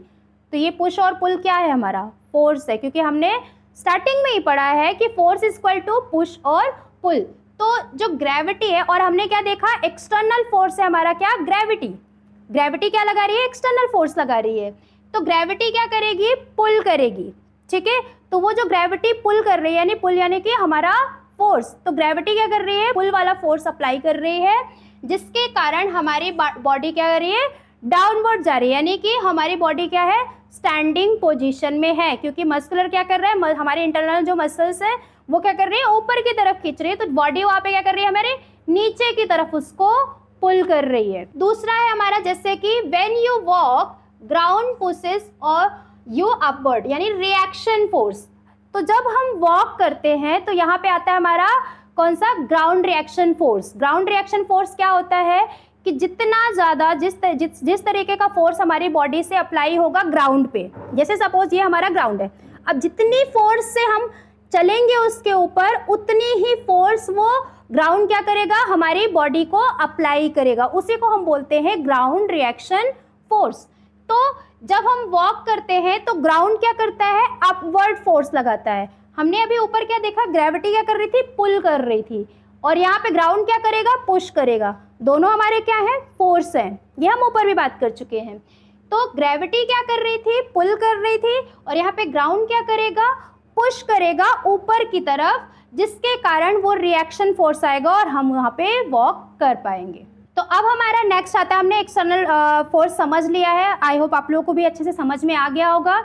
तो ये पुश और पुल क्या है, हमारा फोर्स है, क्योंकि हमने स्टार्टिंग में ही पढ़ा है कि force is equal to push और पुल। तो जो ग्रेविटी है, और हमने क्या देखा, एक्सटर्नल फोर्स है हमारा क्या, ग्रेविटी। ग्रेविटी क्या लगा रही है, एक्सटर्नल फोर्स लगा रही है, तो ग्रेविटी क्या करेगी, पुल करेगी, ठीक है। तो वो जो ग्रेविटी पुल कर रही है, यानी पुल यानी कि हमारा फोर्स, तो ग्रेविटी क्या कर रही है, पुल वाला फोर्स अप्लाई कर रही है, जिसके कारण हमारी बॉडी क्या कर रही है, डाउनवर्ड जा रही है, यानी कि हमारी बॉडी क्या है, स्टैंडिंग पोजीशन में है, क्योंकि मस्कुलर क्या कर रहा है, हमारे इंटरनल जो मसल्स है वो क्या कर रही है, ऊपर की तरफ खींच रही है, तो बॉडी वहाँ पे क्या कर रही है, हमारे नीचे की तरफ उसको पुल कर रही है। दूसरा है हमारा, जैसे कि when you walk ground pushes और यू अपवर्ड, यानी रिएक्शन फोर्स। तो जब हम वॉक करते हैं तो यहाँ पे आता है हमारा कौन सा, ground reaction force. Ground reaction force क्या होता है कि जितना ज़्यादा जिस तरीके का फोर्स हमारी बॉडी से अप्लाई होगा ग्राउंड पे, जैसे सपोज ये हमारा ग्राउंड है, अब जितनी फोर्स से हम चलेंगे उसके ऊपर उतनी ही फोर्स वो ग्राउंड क्या करेगा, हमारी बॉडी को अप्लाई करेगा, उसी को हम बोलते हैं ग्राउंड रिएक्शन फोर्स। तो जब हम वॉक करते हैं तो ग्राउंड क्या करता है, अपवर्ड फोर्स लगाता है। हमने अभी ऊपर क्या देखा, ग्रेविटी क्या कर रही थी, पुल कर रही थी, और यहाँ पे ग्राउंड क्या करेगा, पुश करेगा। दोनों हमारे क्या है, फोर्स हैं, ये हम ऊपर भी बात कर चुके हैं। तो ग्रेविटी क्या कर रही थी, पुल कर रही थी, और यहाँ पे ग्राउंड क्या करेगा, पुश करेगा ऊपर की तरफ, जिसके कारण वो रिएक्शन फोर्स आएगा और हम वहाँ पे वॉक कर पाएंगे। तो अब हमारा नेक्स्ट आता है, हमने एक्सटर्नल फोर्स समझ लिया है, आई होप आप लोगों को भी अच्छे से समझ में आ गया होगा।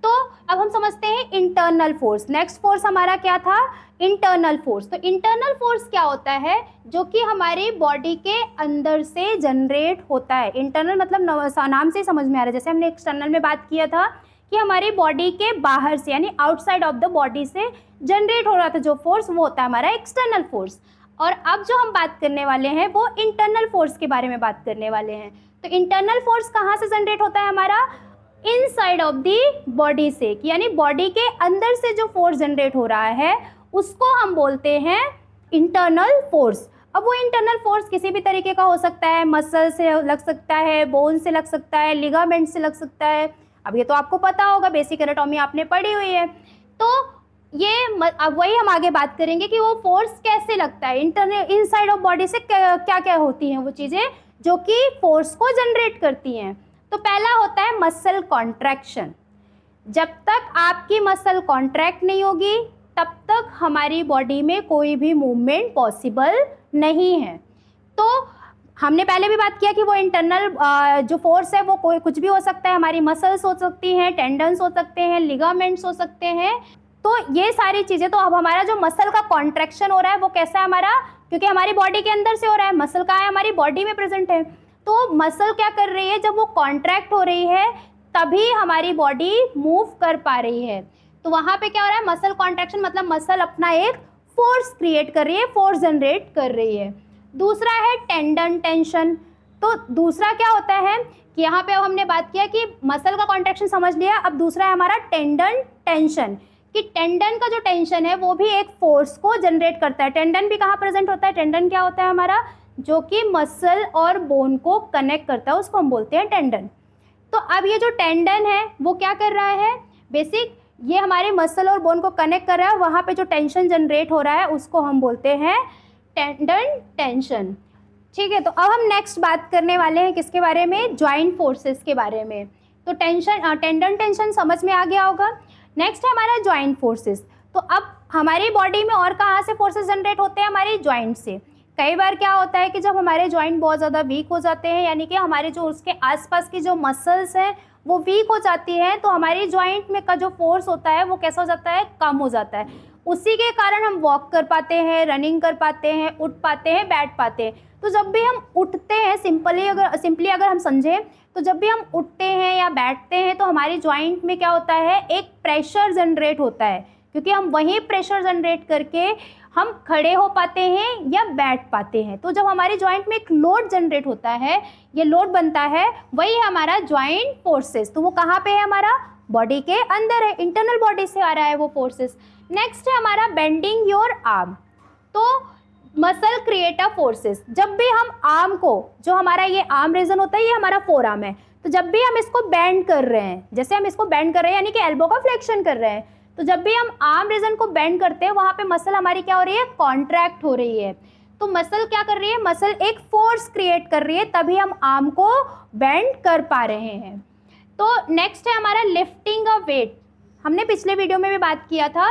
तो अब हम समझते हैं इंटरनल फोर्स। नेक्स्ट फोर्स हमारा क्या था, इंटरनल फोर्स। तो इंटरनल फोर्स क्या होता है, जो कि हमारी बॉडी के अंदर से जनरेट होता है। इंटरनल मतलब नाम से ही समझ में आ रहा है, जैसे हमने एक्सटर्नल में बात किया था कि हमारी बॉडी के बाहर से यानी आउटसाइड ऑफ द बॉडी से जनरेट हो रहा था जो फोर्स, वो होता है हमारा एक्सटर्नल फोर्स। और अब जो हम बात करने वाले हैं वो इंटरनल फोर्स के बारे में बात करने वाले हैं। तो इंटरनल फोर्स कहाँ से जनरेट होता है हमारा, इनसाइड ऑफ दी बॉडी से, यानी बॉडी के अंदर से जो फोर्स जनरेट हो रहा है उसको हम बोलते हैं इंटरनल फोर्स। अब वो इंटरनल फोर्स किसी भी तरीके का हो सकता है, मसल से लग सकता है, बोन से लग सकता है, लिगामेंट से लग सकता है। अब ये तो आपको पता होगा, बेसिक एनाटॉमी आपने पढ़ी हुई है। तो ये अब वही हम आगे बात करेंगे कि वो फोर्स कैसे लगता है, इंटरनल इनसाइड ऑफ बॉडी से क्या क्या होती हैं वो चीज़ें जो कि फोर्स को जनरेट करती हैं। तो पहला होता है मसल कॉन्ट्रैक्शन। जब तक आपकी मसल कॉन्ट्रैक्ट नहीं होगी तब तक हमारी बॉडी में कोई भी मूवमेंट पॉसिबल नहीं है। तो हमने पहले भी बात किया कि वो इंटरनल जो फोर्स है वो कोई कुछ भी हो सकता है, हमारी मसल्स हो सकती हैं, टेंडन्स हो सकते हैं, लिगामेंट्स हो सकते हैं। तो ये सारी चीज़ें, तो अब हमारा जो मसल का कॉन्ट्रैक्शन हो रहा है वो कैसा है हमारा, क्योंकि हमारी बॉडी के अंदर से हो रहा है, मसल कहाँ है, हमारी बॉडी में प्रेजेंट है। तो मसल क्या कर रही है, जब वो कॉन्ट्रैक्ट हो रही है तभी हमारी बॉडी मूव कर पा रही है। तो वहाँ पे क्या हो रहा है, मसल कॉन्ट्रैक्शन मतलब मसल अपना एक फोर्स क्रिएट कर रही है, फोर्स जनरेट कर रही है। दूसरा है टेंडन टेंशन। तो दूसरा क्या होता है कि यहाँ पे हमने बात किया कि मसल का कॉन्ट्रैक्शन समझ लिया, अब दूसरा है हमारा टेंडन टेंशन, कि टेंडन का जो टेंशन है वो भी एक फोर्स को जनरेट करता है। टेंडन भी कहाँ प्रेजेंट होता है, टेंडन क्या होता है हमारा, जो कि मसल और बोन को कनेक्ट करता है, उसको हम बोलते हैं टेंडन। तो अब ये जो टेंडन है वो क्या कर रहा है, बेसिक ये हमारे मसल और बोन को कनेक्ट कर रहा है, वहाँ पे जो टेंशन जनरेट हो रहा है उसको हम बोलते हैं टेंडन टेंशन। ठीक है, तो अब हम नेक्स्ट बात करने वाले हैं किसके बारे में, जॉइंट फोर्सेस के बारे में। तो टेंडन टेंशन समझ में आ गया होगा। नेक्स्ट है हमारा जॉइंट फोर्सेस। तो अब हमारी बॉडी में और कहाँ से फोर्सेस जनरेट होते हैं, हमारी जॉइंट से। कई बार क्या होता है कि जब हमारे जॉइंट बहुत ज़्यादा वीक हो जाते हैं, यानी कि हमारे जो उसके आसपास की जो मसल्स हैं वो वीक हो जाती हैं, तो हमारी जॉइंट में का जो फोर्स होता है वो कैसा हो जाता है, कम हो जाता है। उसी के कारण हम वॉक कर पाते हैं, रनिंग कर पाते हैं, उठ पाते हैं, बैठ पाते हैं। तो जब भी हम उठते हैं, सिंपली अगर हम समझें तो जब भी हम उठते हैं या बैठते हैं तो हमारी जॉइंट में क्या होता है, एक प्रेशर जनरेट होता है, क्योंकि हम वही प्रेशर जनरेट करके हम खड़े हो पाते हैं या बैठ पाते हैं। तो जब हमारी जॉइंट में एक लोड जनरेट होता है, ये लोड बनता है, वही हमारा जॉइंट फोर्सेस। तो वो कहाँ पे है, हमारा बॉडी के अंदर है, इंटरनल बॉडी से आ रहा है वो फोर्सेस। नेक्स्ट है हमारा बेंडिंग योर आर्म। तो मसल क्रिएट अ फोर्सेस। जब भी हम आर्म को, जो हमारा ये आर्म रीजन होता है, ये हमारा फोर आर्म है, तो जब भी हम इसको बेंड कर रहे हैं, जैसे हम इसको बेंड कर रहे हैं यानी कि एल्बो का फ्लेक्शन कर रहे हैं, तो जब भी हम आर्म रीजन को बेंड करते हैं वहाँ पे मसल हमारी क्या हो रही है, कॉन्ट्रैक्ट हो रही है। तो मसल क्या कर रही है, मसल एक फोर्स क्रिएट कर रही है, तभी हम आर्म को बेंड कर पा रहे हैं। तो नेक्स्ट है हमारा लिफ्टिंग अ वेट। हमने पिछले वीडियो में भी बात किया था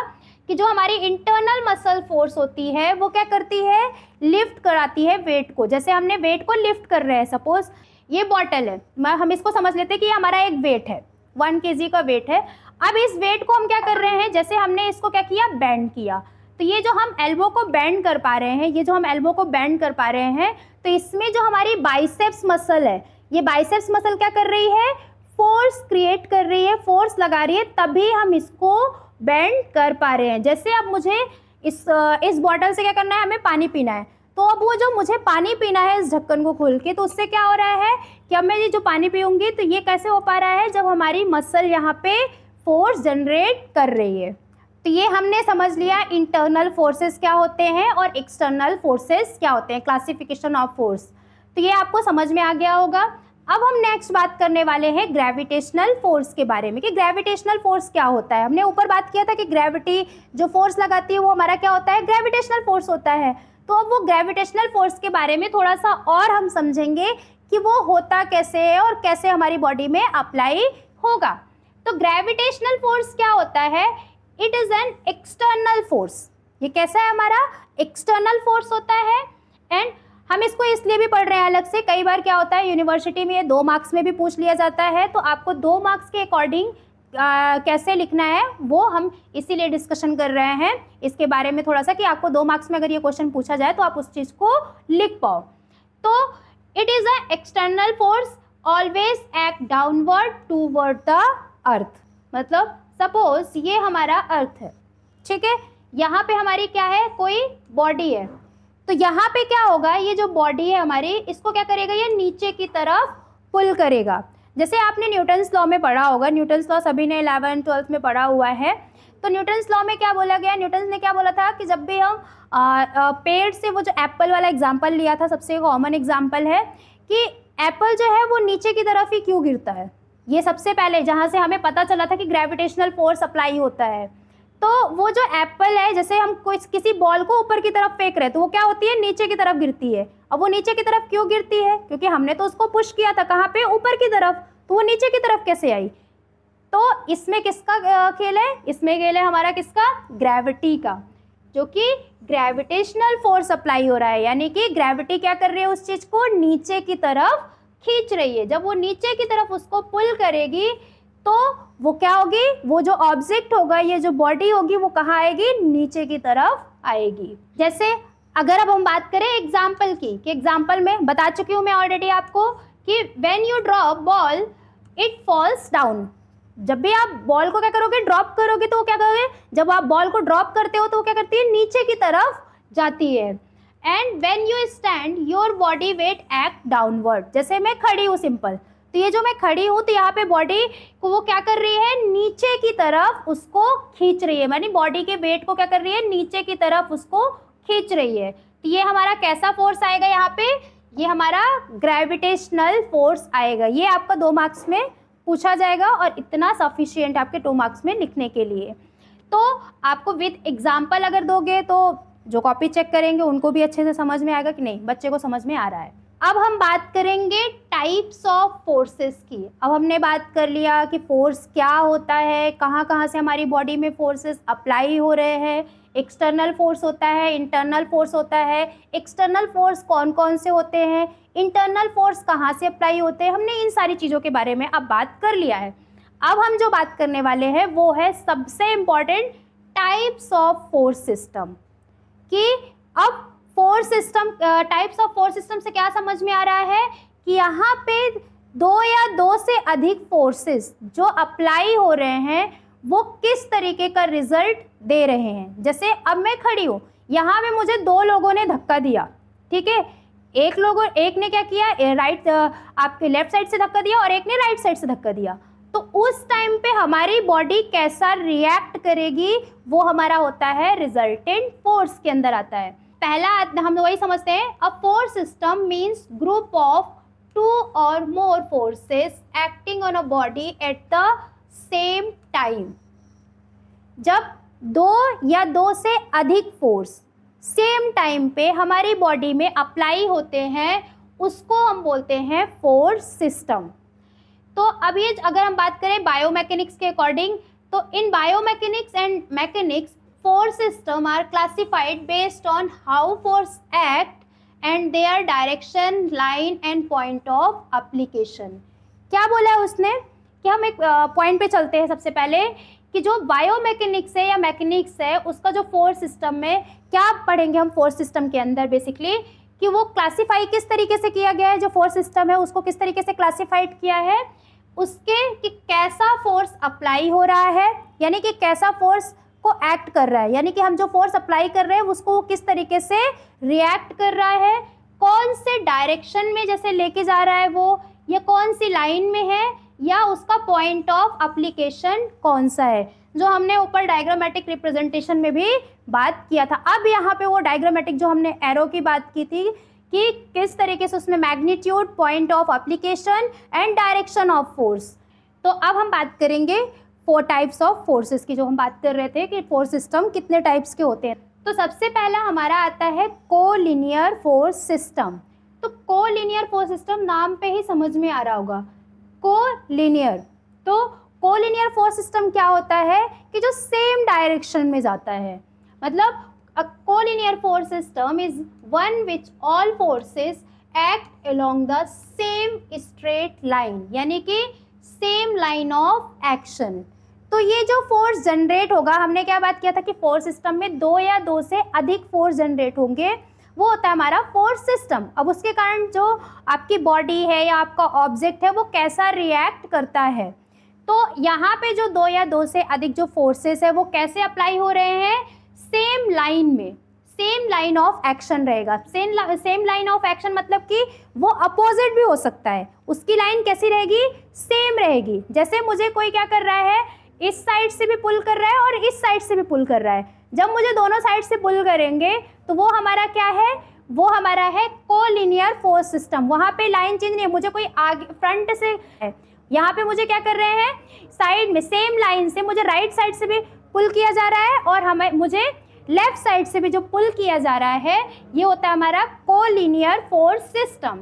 कि जो हमारी इंटरनल मसल फोर्स होती है वो क्या करती है, लिफ्ट कराती है वेट को। जैसे हमने वेट को लिफ्ट कर रहे हैं, सपोज ये बॉटल है, हम इसको समझ लेते हैं कि हमारा एक वेट है, 1 kg का वेट है। अब इस वेट को हम क्या कर रहे हैं, जैसे हमने इसको क्या किया, बेंड किया, तो ये जो हम एल्बो को बेंड कर पा रहे हैं, ये जो हम एल्बो को बेंड कर पा रहे हैं, तो इसमें जो हमारी बाइसेप्स मसल है, ये बाइसेप्स मसल क्या कर रही है, फोर्स क्रिएट कर रही है, फोर्स लगा रही है, तभी हम इसको बेंड कर पा रहे हैं। जैसे अब मुझे इस बॉटल से क्या करना है, हमें पानी पीना है, तो अब वो जो मुझे पानी पीना है इस ढक्कन को खोल के, तो उससे क्या हो रहा है कि अब मैं ये जो पानी पीऊँगी तो ये कैसे हो पा रहा है, जब हमारी मसल यहाँ पे फोर्स जनरेट कर रही है। तो ये हमने समझ लिया इंटरनल फोर्सेस क्या होते हैं और एक्सटर्नल फोर्सेस क्या होते हैं, क्लासिफिकेशन ऑफ फोर्स। तो ये आपको समझ में आ गया होगा। अब हम नेक्स्ट बात करने वाले हैं ग्रेविटेशनल फोर्स के बारे में कि ग्रेविटेशनल फोर्स क्या होता है। हमने ऊपर बात किया था कि ग्रेविटी जो फोर्स लगाती है वो हमारा क्या होता है, ग्रेविटेशनल फोर्स होता है। तो अब वो ग्रेविटेशनल फोर्स के बारे में थोड़ा सा और हम समझेंगे कि वो होता कैसे है और कैसे हमारी बॉडी में अप्लाई होगा। तो ग्रेविटेशनल फोर्स क्या होता है, it is an external force. ये कैसा है, हमारा एक्सटर्नल फोर्स होता है। एंड हम इसको इसलिए भी पढ़ रहे हैं अलग से, कई बार क्या होता है यूनिवर्सिटी में 2 मार्क्स में भी पूछ लिया जाता है, तो आपको 2 मार्क्स के अकॉर्डिंग कैसे लिखना है वो हम इसीलिए डिस्कशन कर रहे हैं इसके बारे में थोड़ा सा, कि आपको 2 मार्क्स में अगर ये क्वेश्चन पूछा जाए तो आप उस चीज़ को लिख पाओ। तो it is a external force always act downward toward the earth. मतलब सपोज ये हमारा अर्थ है, ठीक है, यहाँ पे हमारी क्या है, कोई बॉडी है, तो यहाँ पे क्या होगा, ये जो बॉडी है हमारी, इसको क्या करेगा, ये नीचे की तरफ पुल करेगा। जैसे आपने न्यूटन्स लॉ में पढ़ा होगा, न्यूटन्स लॉ सभी ने 11th 12th में पढ़ा हुआ है। तो न्यूटन्स लॉ में क्या बोला गया, न्यूटन्स ने क्या बोला था कि जब भी हम पेड़ से वो जो एप्पल वाला एग्जाम्पल लिया था, सबसे कॉमन एग्जाम्पल है कि एप्पल जो है वो नीचे की तरफ ही क्यों गिरता है। ये सबसे पहले जहाँ से हमें पता चला था कि ग्रेविटेशनल फोर्स अप्लाई होता है। तो वो जो एप्पल है, जैसे हम किसी बॉल को ऊपर की तरफ फेंक रहे हैं तो वो क्या होती है, नीचे की तरफ गिरती है। अब वो नीचे की तरफ क्यों गिरती है, क्योंकि हमने तो उसको पुश किया था कहाँ पे, ऊपर की तरफ, तो वो नीचे की तरफ कैसे आई। तो इसमें किसका खेल है, इसमें खेल है हमारा किसका, ग्रेविटी का, जो कि ग्रेविटेशनल फोर्स अप्लाई हो रहा है। यानी कि ग्रेविटी क्या कर रही है, उस चीज़ को नीचे की तरफ खींच रही है। जब वो नीचे की तरफ उसको पुल करेगी तो वो क्या होगी, वो जो ऑब्जेक्ट होगा, ये जो बॉडी होगी, वो कहाँ आएगी, नीचे की तरफ आएगी। जैसे अगर अब हम बात करें एग्जाम्पल की, कि एग्जाम्पल में बता चुकी हूँ मैं ऑलरेडी आपको कि when you drop ball it falls down. जब भी आप बॉल को क्या करोगे, ड्रॉप करोगे, तो क्या करोगे, जब आप बॉल को ड्रॉप करते हो तो वो क्या करती है, नीचे की तरफ जाती है। And when you stand your body weight act downward. जैसे मैं खड़ी हूँ सिंपल, तो ये जो मैं खड़ी हूँ तो यहाँ पे बॉडी को वो क्या कर रही है, नीचे की तरफ उसको खींच रही है, यानी बॉडी के वेट को क्या कर रही है, नीचे की तरफ उसको खींच रही है। तो ये हमारा कैसा फोर्स आएगा यहाँ पे, ये हमारा ग्रेविटेशनल फोर्स आएगा। ये आपका 2 मार्क्स में पूछा जाएगा और इतना सफिशिएंट आपके 2 मार्क्स में लिखने के लिए। तो आपको विद एग्जाम्पल अगर दोगे तो जो कॉपी चेक करेंगे उनको भी अच्छे से समझ में आएगा कि नहीं बच्चे को समझ में आ रहा है। अब हम बात करेंगे टाइप्स ऑफ फोर्सेस की। अब हमने बात कर लिया कि फोर्स क्या होता है, कहाँ कहाँ से हमारी बॉडी में फोर्सेस अप्लाई हो रहे हैं, एक्सटर्नल फोर्स होता है, इंटरनल फोर्स होता है, एक्सटर्नल फोर्स कौन कौन से होते हैं, इंटरनल फोर्स कहाँ से अप्लाई होते हैं, हमने इन सारी चीज़ों के बारे में अब बात कर लिया है। अब हम जो बात करने वाले हैं वो है सबसे important types of force system. कि अब force system, types of force system से क्या समझ में आ रहा है कि यहाँ पे 2 या 2 से अधिक फोर्सेस जो अप्लाई हो रहे हैं वो किस तरीके का रिजल्ट दे रहे हैं। जैसे अब मैं खड़ी हूँ, यहाँ पे मुझे 2 लोगों ने धक्का दिया, ठीक है, एक ने क्या किया, राइट आपके लेफ्ट साइड से धक्का दिया और एक ने राइट साइड से धक्का दिया। तो उस टाइम पे हमारी बॉडी कैसा रिएक्ट करेगी वो हमारा होता है रिजल्टेंट फोर्स के अंदर आता है। पहला हम वही समझते हैं, a force system means group of 2 or more forces acting on a body at the same time. जब 2 या 2 से अधिक फोर्स सेम टाइम पे हमारी बॉडी में अप्लाई होते हैं उसको हम बोलते हैं फोर्स सिस्टम। तो अब ये अगर हम बात करें बायोमैकेनिक्स के अकॉर्डिंग, तो in biomechanics and mechanics force system are classified based on how force act and their direction, line and point of application। क्या बोला है उसने कि हम एक पॉइंट पे चलते हैं सबसे पहले कि जो बायोमैकेनिक्स है या मैकेनिक्स है उसका जो फोर्स सिस्टम में क्या पढ़ेंगे हम फोर्स सिस्टम के अंदर बेसिकली कि वो क्लासीफाई किस तरीके से किया गया है, जो फोर्स सिस्टम है उसको किस तरीके से क्लासीफाइड किया है, उसके कि कैसा फोर्स अप्लाई हो रहा है, यानी कि कैसा फोर्स को एक्ट कर रहा है, यानी कि हम जो फोर्स अप्लाई कर रहे हैं उसको वो किस तरीके से रिएक्ट कर रहा है, कौन से डायरेक्शन में जैसे लेके जा रहा है वो, या कौन सी लाइन में है, या उसका पॉइंट ऑफ एप्लीकेशन कौन सा है, जो हमने ऊपर डायग्रामेटिक रिप्रेजेंटेशन में भी बात किया था। अब यहाँ पे वो डायग्रामेटिक जो हमने एरो की बात की थी कि किस तरीके से उसमें magnitude, point of application and direction of force. तो अब हम बात करेंगे 4 टाइप्स ऑफ फोर्सेस की, जो हम बात कर रहे थे कि फोर्स सिस्टम कितने टाइप्स के होते हैं। तो सबसे पहला हमारा आता है कोलिनियर फोर्स सिस्टम। तो कोलिनियर फोर्स सिस्टम नाम पे ही समझ में आ रहा होगा, कोलिनियर। तो कोलिनियर फोर्स सिस्टम क्या होता है कि जो सेम डायरेक्शन में जाता है, मतलब a collinear force system is one which all forces act along the same straight line, यानी कि सेम लाइन ऑफ एक्शन। तो ये जो फोर्स जनरेट होगा, हमने क्या बात किया था कि फोर्स सिस्टम में 2 या 2 से अधिक फोर्स जनरेट होंगे, वो होता है हमारा फोर्स सिस्टम। अब उसके कारण जो आपकी बॉडी है या आपका ऑब्जेक्ट है वो कैसा रिएक्ट करता है। तो यहाँ पे जो 2 या 2 से अधिक जो फोर्सेस है वो कैसे अप्लाई हो रहे हैं, सेम लाइन में, सेम लाइन ऑफ एक्शन रहेगा। सेम लाइन ऑफ एक्शन मतलब कि वो अपोजिट भी हो सकता है, उसकी लाइन कैसी रहेगी, सेम रहेगी। जैसे मुझे कोई क्या कर रहा है, इस साइड से भी पुल कर रहा है और इस साइड से भी पुल कर रहा है, जब मुझे दोनों साइड से पुल करेंगे तो वो हमारा क्या है, वो हमारा है कोलिनियर फोर्स सिस्टम। वहाँ पे लाइन चेंज नहीं है, मुझे कोई आगे फ्रंट से है, यहाँ पे मुझे क्या कर रहे हैं, साइड में सेम लाइन से मुझे राइट साइड से भी पुल किया जा रहा है और मुझे लेफ्ट साइड से भी जो पुल किया जा रहा है, ये होता है हमारा कोलिनियर फोर्स सिस्टम।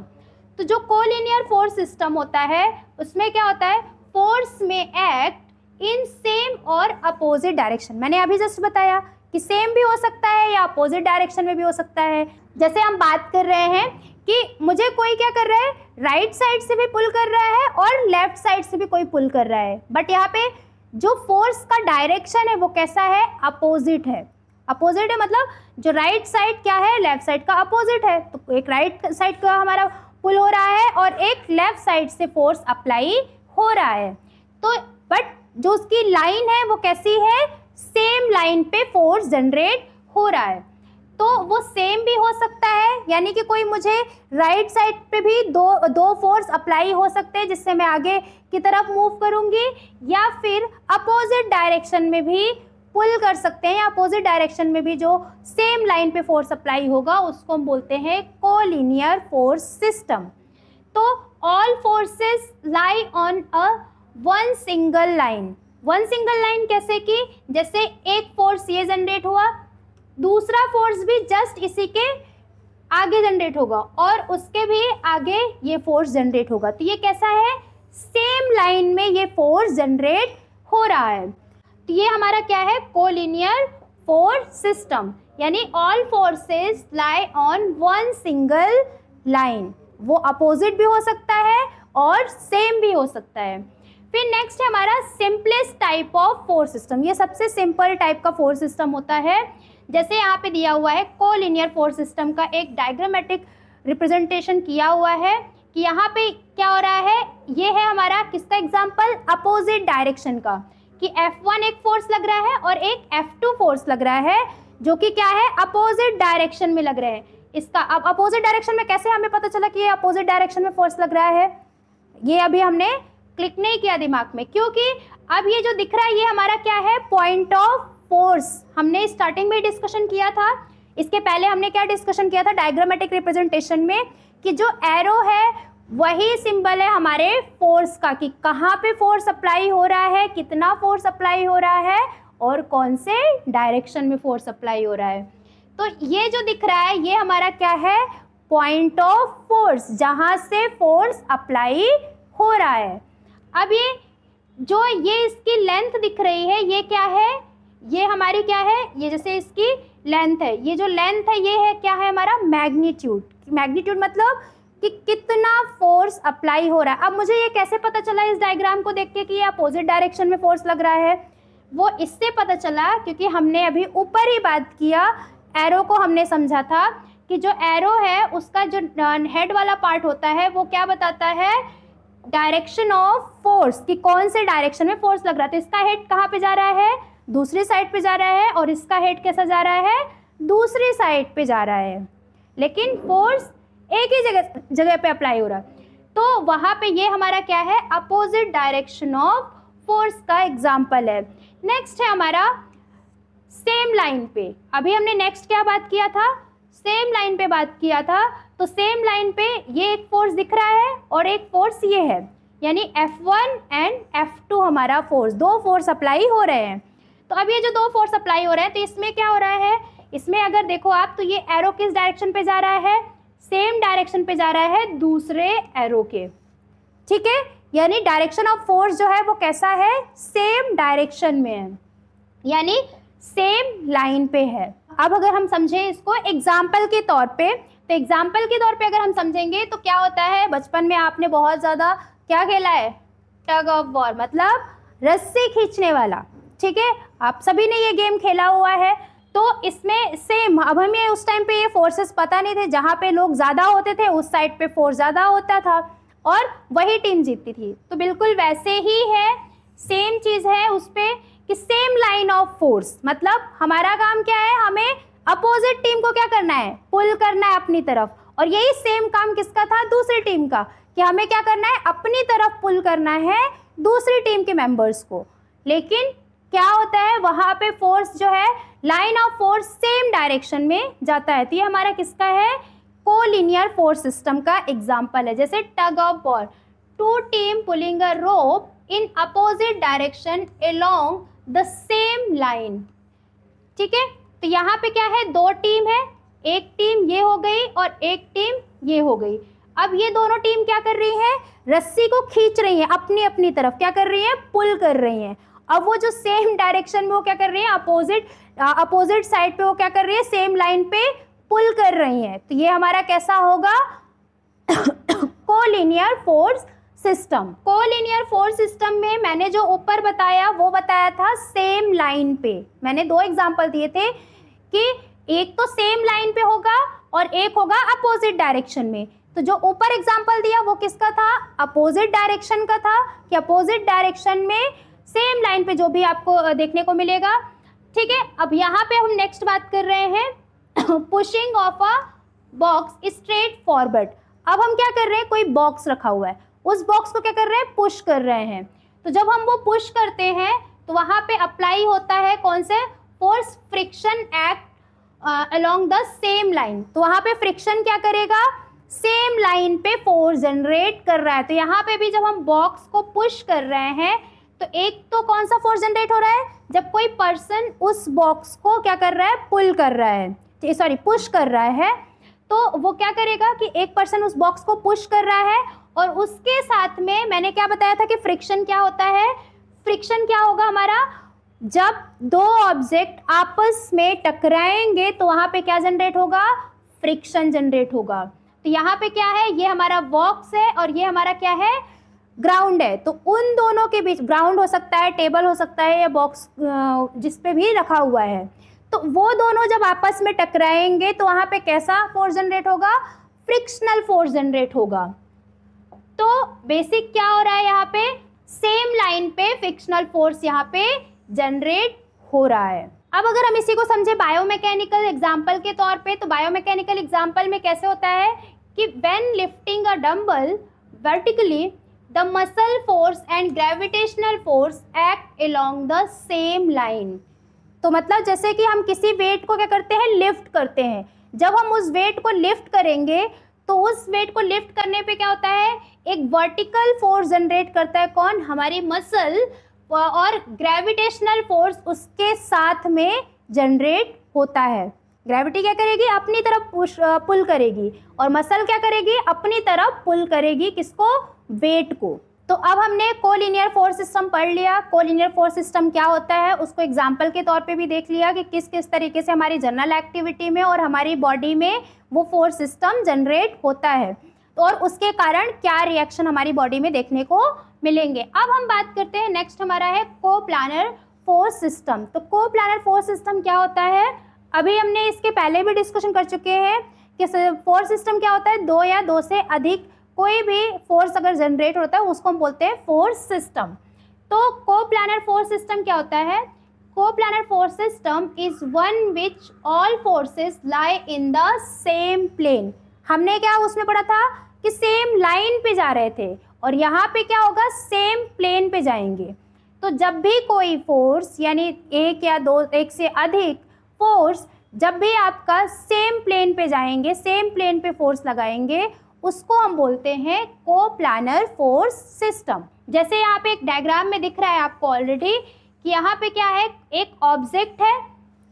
तो जो कोलिनियर फोर्स सिस्टम होता है उसमें क्या होता है, फोर्स में एक्ट इन सेम और अपोजिट डायरेक्शन। मैंने अभी जस्ट बताया कि सेम भी हो सकता है या अपोजिट डायरेक्शन में भी हो सकता है। जैसे हम बात कर रहे हैं कि मुझे कोई क्या कर रहा है, राइट साइड से भी पुल कर रहा है और लेफ्ट साइड से भी कोई पुल कर रहा है, बट यहाँ पे जो फोर्स का डायरेक्शन है वो कैसा है, अपोजिट है। अपोजिट है मतलब जो राइट साइड क्या है, लेफ्ट साइड का अपोजिट है। तो एक राइट साइड का हमारा पुल हो रहा है और एक लेफ्ट साइड से फोर्स अप्लाई हो रहा है। तो बट जो उसकी लाइन है वो कैसी है, सेम लाइन पे फोर्स जनरेट हो रहा है। तो वो सेम भी हो सकता है, यानी कि कोई मुझे राइट साइड पे भी दो फोर्स अप्लाई हो सकते हैं जिससे मैं आगे की तरफ मूव करूंगी, या फिर अपोजिट डायरेक्शन में भी पुल कर सकते हैं, या अपोजिट डायरेक्शन में भी जो सेम लाइन पे फोर्स अप्लाई होगा उसको हम बोलते हैं कोलिनियर फोर्स सिस्टम। तो all forces lie on a one single line. One single line कैसे कि जैसे एक फोर्स ये जनरेट हुआ, दूसरा फोर्स भी जस्ट इसी के आगे जनरेट होगा और उसके भी आगे ये फोर्स जनरेट होगा। तो ये कैसा है, सेम लाइन में ये फोर्स जनरेट हो रहा है। तो ये हमारा क्या है, कोलिनियर फोर्स सिस्टम, यानी all forces lie on one single line. वो अपोजिट भी हो सकता है और सेम भी हो सकता है। फिर नेक्स्ट है हमारा simplest type of force system. ये सबसे सिंपल टाइप का फोर्स सिस्टम होता है। जैसे यहाँ पे दिया हुआ है कोलिनियर फोर्स सिस्टम का एक डायग्रामेटिक रिप्रेजेंटेशन किया हुआ है कि यहाँ पे क्या हो रहा है, ये है हमारा किसका एग्जाम्पल, अपोजिट डायरेक्शन का, कि F1 एक फोर्स लग रहा है और एक F2 फोर्स लग रहा है जो कि क्या है, अपोजिट डायरेक्शन में लग रहे हैं। इसका अब अपोजिट डायरेक्शन में कैसे हमें पता चला कि ये अपोजिट डायरेक्शन में फोर्स लग रहा है, ये अभी हमने क्लिक नहीं किया दिमाग में, क्योंकि अब ये जो दिख रहा है ये हमारा क्या है, पॉइंट ऑफ फोर्स। हमने स्टार्टिंग में डिस्कशन किया था, इसके पहले हमने क्या डिस्कशन किया था डायग्रामेटिक रिप्रेजेंटेशन में, कि जो एरो है वही सिंबल है हमारे फोर्स का, कि कहाँ पे फोर्स अप्लाई हो रहा है, कितना फोर्स अप्लाई हो रहा है और कौन से डायरेक्शन में फोर्स अप्लाई हो रहा है। तो ये जो दिख रहा है ये हमारा क्या है, पॉइंट ऑफ फोर्स, जहाँ से फोर्स अप्लाई हो रहा है। अब ये इसकी लेंथ दिख रही है, ये क्या है, ये हमारी क्या है, ये जैसे इसकी लेंथ है, ये जो लेंथ है ये है क्या है हमारा, मैग्नीट्यूड। मैग्नीट्यूड मतलब कि कितना फोर्स अप्लाई हो रहा है। अब मुझे ये कैसे पता चला इस डायग्राम को देख के कि ये अपोजिट डायरेक्शन में फोर्स लग रहा है, वो इससे पता चला क्योंकि हमने अभी ऊपर ही बात किया, एरो को हमने समझा था कि जो एरो है उसका जो हेड वाला पार्ट होता है वो क्या बताता है, डायरेक्शन ऑफ फोर्स, कि कौन से डायरेक्शन में फोर्स लग रहा है। तो इसका हेड कहाँ पे जा रहा है, दूसरी साइड पे जा रहा है, और इसका हेड कैसा जा रहा है, दूसरी साइड पे जा रहा है, लेकिन फोर्स एक ही जगह पे अप्लाई हो रहा है। तो वहाँ पे ये हमारा क्या है, अपोजिट डायरेक्शन ऑफ फोर्स का एग्जाम्पल है। नेक्स्ट है हमारा सेम लाइन पे। अभी हमने नेक्स्ट क्या बात किया था, सेम लाइन पे बात किया था। तो सेम लाइन पे ये एक फोर्स दिख रहा है और एक फोर्स ये है, यानी F1 एंड F2 हमारा फोर्स, दो फोर्स अप्लाई हो रहे हैं। तो अब ये जो दो फोर्स अप्लाई हो रहे हैं, तो इसमें क्या हो रहा है, इसमें अगर देखो आप तो ये एरो किस डायरेक्शन पे जा रहा है, सेम डायरेक्शन पे जा रहा है दूसरे एरो के, ठीक है। यानी डायरेक्शन ऑफ फोर्स जो है वो कैसा है, सेम डायरेक्शन में है, यानी सेम लाइन पे है। अब अगर हम समझें इसको एग्जाम्पल के तौर पे, तो एग्जाम्पल के तौर पे अगर हम समझेंगे तो क्या होता है, बचपन में आपने बहुत ज़्यादा क्या खेला है, टग ऑफ वॉर, मतलब रस्सी खींचने वाला, ठीक है। आप सभी ने ये गेम खेला हुआ है। तो इसमें सेम, अब हमें उस टाइम पे ये फोर्सेस पता नहीं थे, जहाँ पे लोग ज़्यादा होते थे उस साइड पे फोर्स ज़्यादा होता था और वही टीम जीतती थी। तो बिल्कुल वैसे ही है, सेम चीज़ है उस पर कि सेम लाइन ऑफ फोर्स, मतलब हमारा काम क्या है, हमें अपोजिट टीम को क्या करना है, पुल करना है अपनी तरफ। और यही सेम काम किसका था, दूसरी टीम का, कि हमें क्या करना है, अपनी तरफ पुल करना है दूसरी टीम के मेंबर्स को। लेकिन क्या होता है, वहाँ पे फोर्स जो है, line of force same direction में जाता है। तो ये हमारा किसका है, कोलिनियर फोर्स सिस्टम का एग्जाम्पल है। जैसे tug of war, two team pulling a rope in opposite direction along the same line, ठीक है। तो यहाँ पे क्या है, दो टीम है, एक टीम ये हो गई और एक टीम ये हो गई। अब ये दोनों टीम क्या कर रही है, रस्सी को खींच रही है अपनी अपनी तरफ, क्या कर रही है, पुल कर रही है। अब वो जो सेम डायरेक्शन में वो क्या कर रही है, अपोजिट साइड पे वो क्या कर रही है, सेम लाइन पे पुल कर रही है। तो ये हमारा कैसा होगा, collinear force system. Collinear force system में मैंने जो ऊपर बताया वो बताया था सेम लाइन पे। मैंने दो एग्जांपल दिए थे कि एक तो सेम लाइन पे होगा और एक होगा अपोजिट डायरेक्शन में। तो जो ऊपर एग्जांपल दिया वो किसका था, अपोजिट डायरेक्शन का था, कि अपोजिट डायरेक्शन में सेम लाइन पे जो भी आपको देखने को मिलेगा, ठीक है। अब यहाँ पे हम नेक्स्ट बात कर रहे हैं pushing of a box straight forward. अब हम क्या कर रहे हैं, कोई बॉक्स रखा हुआ है, उस बॉक्स को क्या कर रहे हैं, पुश कर रहे हैं। तो जब हम वो पुश करते हैं तो वहाँ पे अप्लाई होता है कौन से, force, friction act along the same line. तो वहाँ पे फ्रिक्शन क्या करेगा, सेम लाइन पे फोर्स जनरेट कर रहा है। तो यहाँ पे भी जब हम बॉक्स को पुश कर रहे हैं तो एक तो कौन सा फोर्स जनरेट हो रहा है, जब कोई पर्सन उस बॉक्स को क्या कर रहा है, पुल कर रहा है, सॉरी पुश कर रहा है। तो वो क्या करेगा कि एक पर्सन उस बॉक्स को पुश कर रहा है और उसके साथ में मैंने क्या बताया था कि फ्रिक्शन क्या होता है, फ्रिक्शन क्या होगा हमारा, जब दो ऑब्जेक्ट आपस में टकराएंगे तो वहाँ पे क्या जनरेट होगा, फ्रिक्शन जनरेट होगा। तो यहाँ पे क्या है, ये हमारा बॉक्स है और ये हमारा क्या है, ग्राउंड है। तो उन दोनों के बीच, ग्राउंड हो सकता है, टेबल हो सकता है, या बॉक्स जिस पे भी रखा हुआ है, तो वो दोनों जब आपस में टकराएंगे तो वहाँ पे कैसा फोर्स जनरेट होगा, फ्रिक्शनल फोर्स जनरेट होगा। तो बेसिक क्या हो रहा है, यहाँ पे सेम लाइन पे फ्रिक्शनल फोर्स यहाँ पे जनरेट हो रहा है। अब अगर हम इसी को समझे बायोमैकेनिकल एग्जांपल के तौर पे, तो बायोमैकेनिकल एग्जांपल में कैसे होता है कि when lifting a dumbbell vertically the muscle force and gravitational force act along the same line. तो मतलब जैसे कि हम किसी वेट को क्या करते हैं, लिफ्ट करते हैं। जब हम उस वेट को लिफ्ट करेंगे तो उस वेट को लिफ्ट करने पे क्या होता है, एक वर्टिकल फोर्स जनरेट करता है, कौन, हमारी मसल, और ग्रेविटेशनल फोर्स उसके साथ में जनरेट होता है। ग्रेविटी क्या करेगी, अपनी तरफ पुल करेगी, और मसल क्या करेगी, अपनी तरफ पुल करेगी, किसको, वेट को। तो अब हमने कोलिनियर फोर्स सिस्टम पढ़ लिया। कोलिनियर फोर्स सिस्टम क्या होता है उसको एग्जाम्पल के तौर पे भी देख लिया कि किस किस तरीके से हमारी जनरल एक्टिविटी में और हमारी बॉडी में वो फोर्स सिस्टम जनरेट होता है, और उसके कारण क्या रिएक्शन हमारी बॉडी में देखने को मिलेंगे। अब हम बात करते हैं, नेक्स्ट हमारा है कोप्लानर फोर्स सिस्टम। तो कोप्लानर फोर्स सिस्टम क्या होता है, अभी हमने इसके पहले भी डिस्कशन कर चुके हैं कि फोर्स सिस्टम क्या होता है, दो या दो से अधिक कोई भी फोर्स अगर जनरेट होता है उसको हम बोलते हैं फोर्स सिस्टम। तो कोप्लानर फोर्स सिस्टम क्या होता है? Coplanar force system is one which all forces lie in the same plane. हमने क्या उसमें पढ़ा था कि सेम लाइन पे जा रहे थे, और यहाँ पे क्या होगा, सेम प्लेन पे जाएंगे। तो जब भी कोई फोर्स यानी एक या दो, एक से अधिक फोर्स जब भी आपका सेम प्लेन पे जाएंगे, सेम प्लेन पे फोर्स लगाएंगे, उसको हम बोलते हैं कोप्लानर फोर्स सिस्टम। जैसे यहाँ पे एक डायग्राम में दिख रहा है आपको ऑलरेडी कि यहाँ पे क्या है, एक ऑब्जेक्ट है,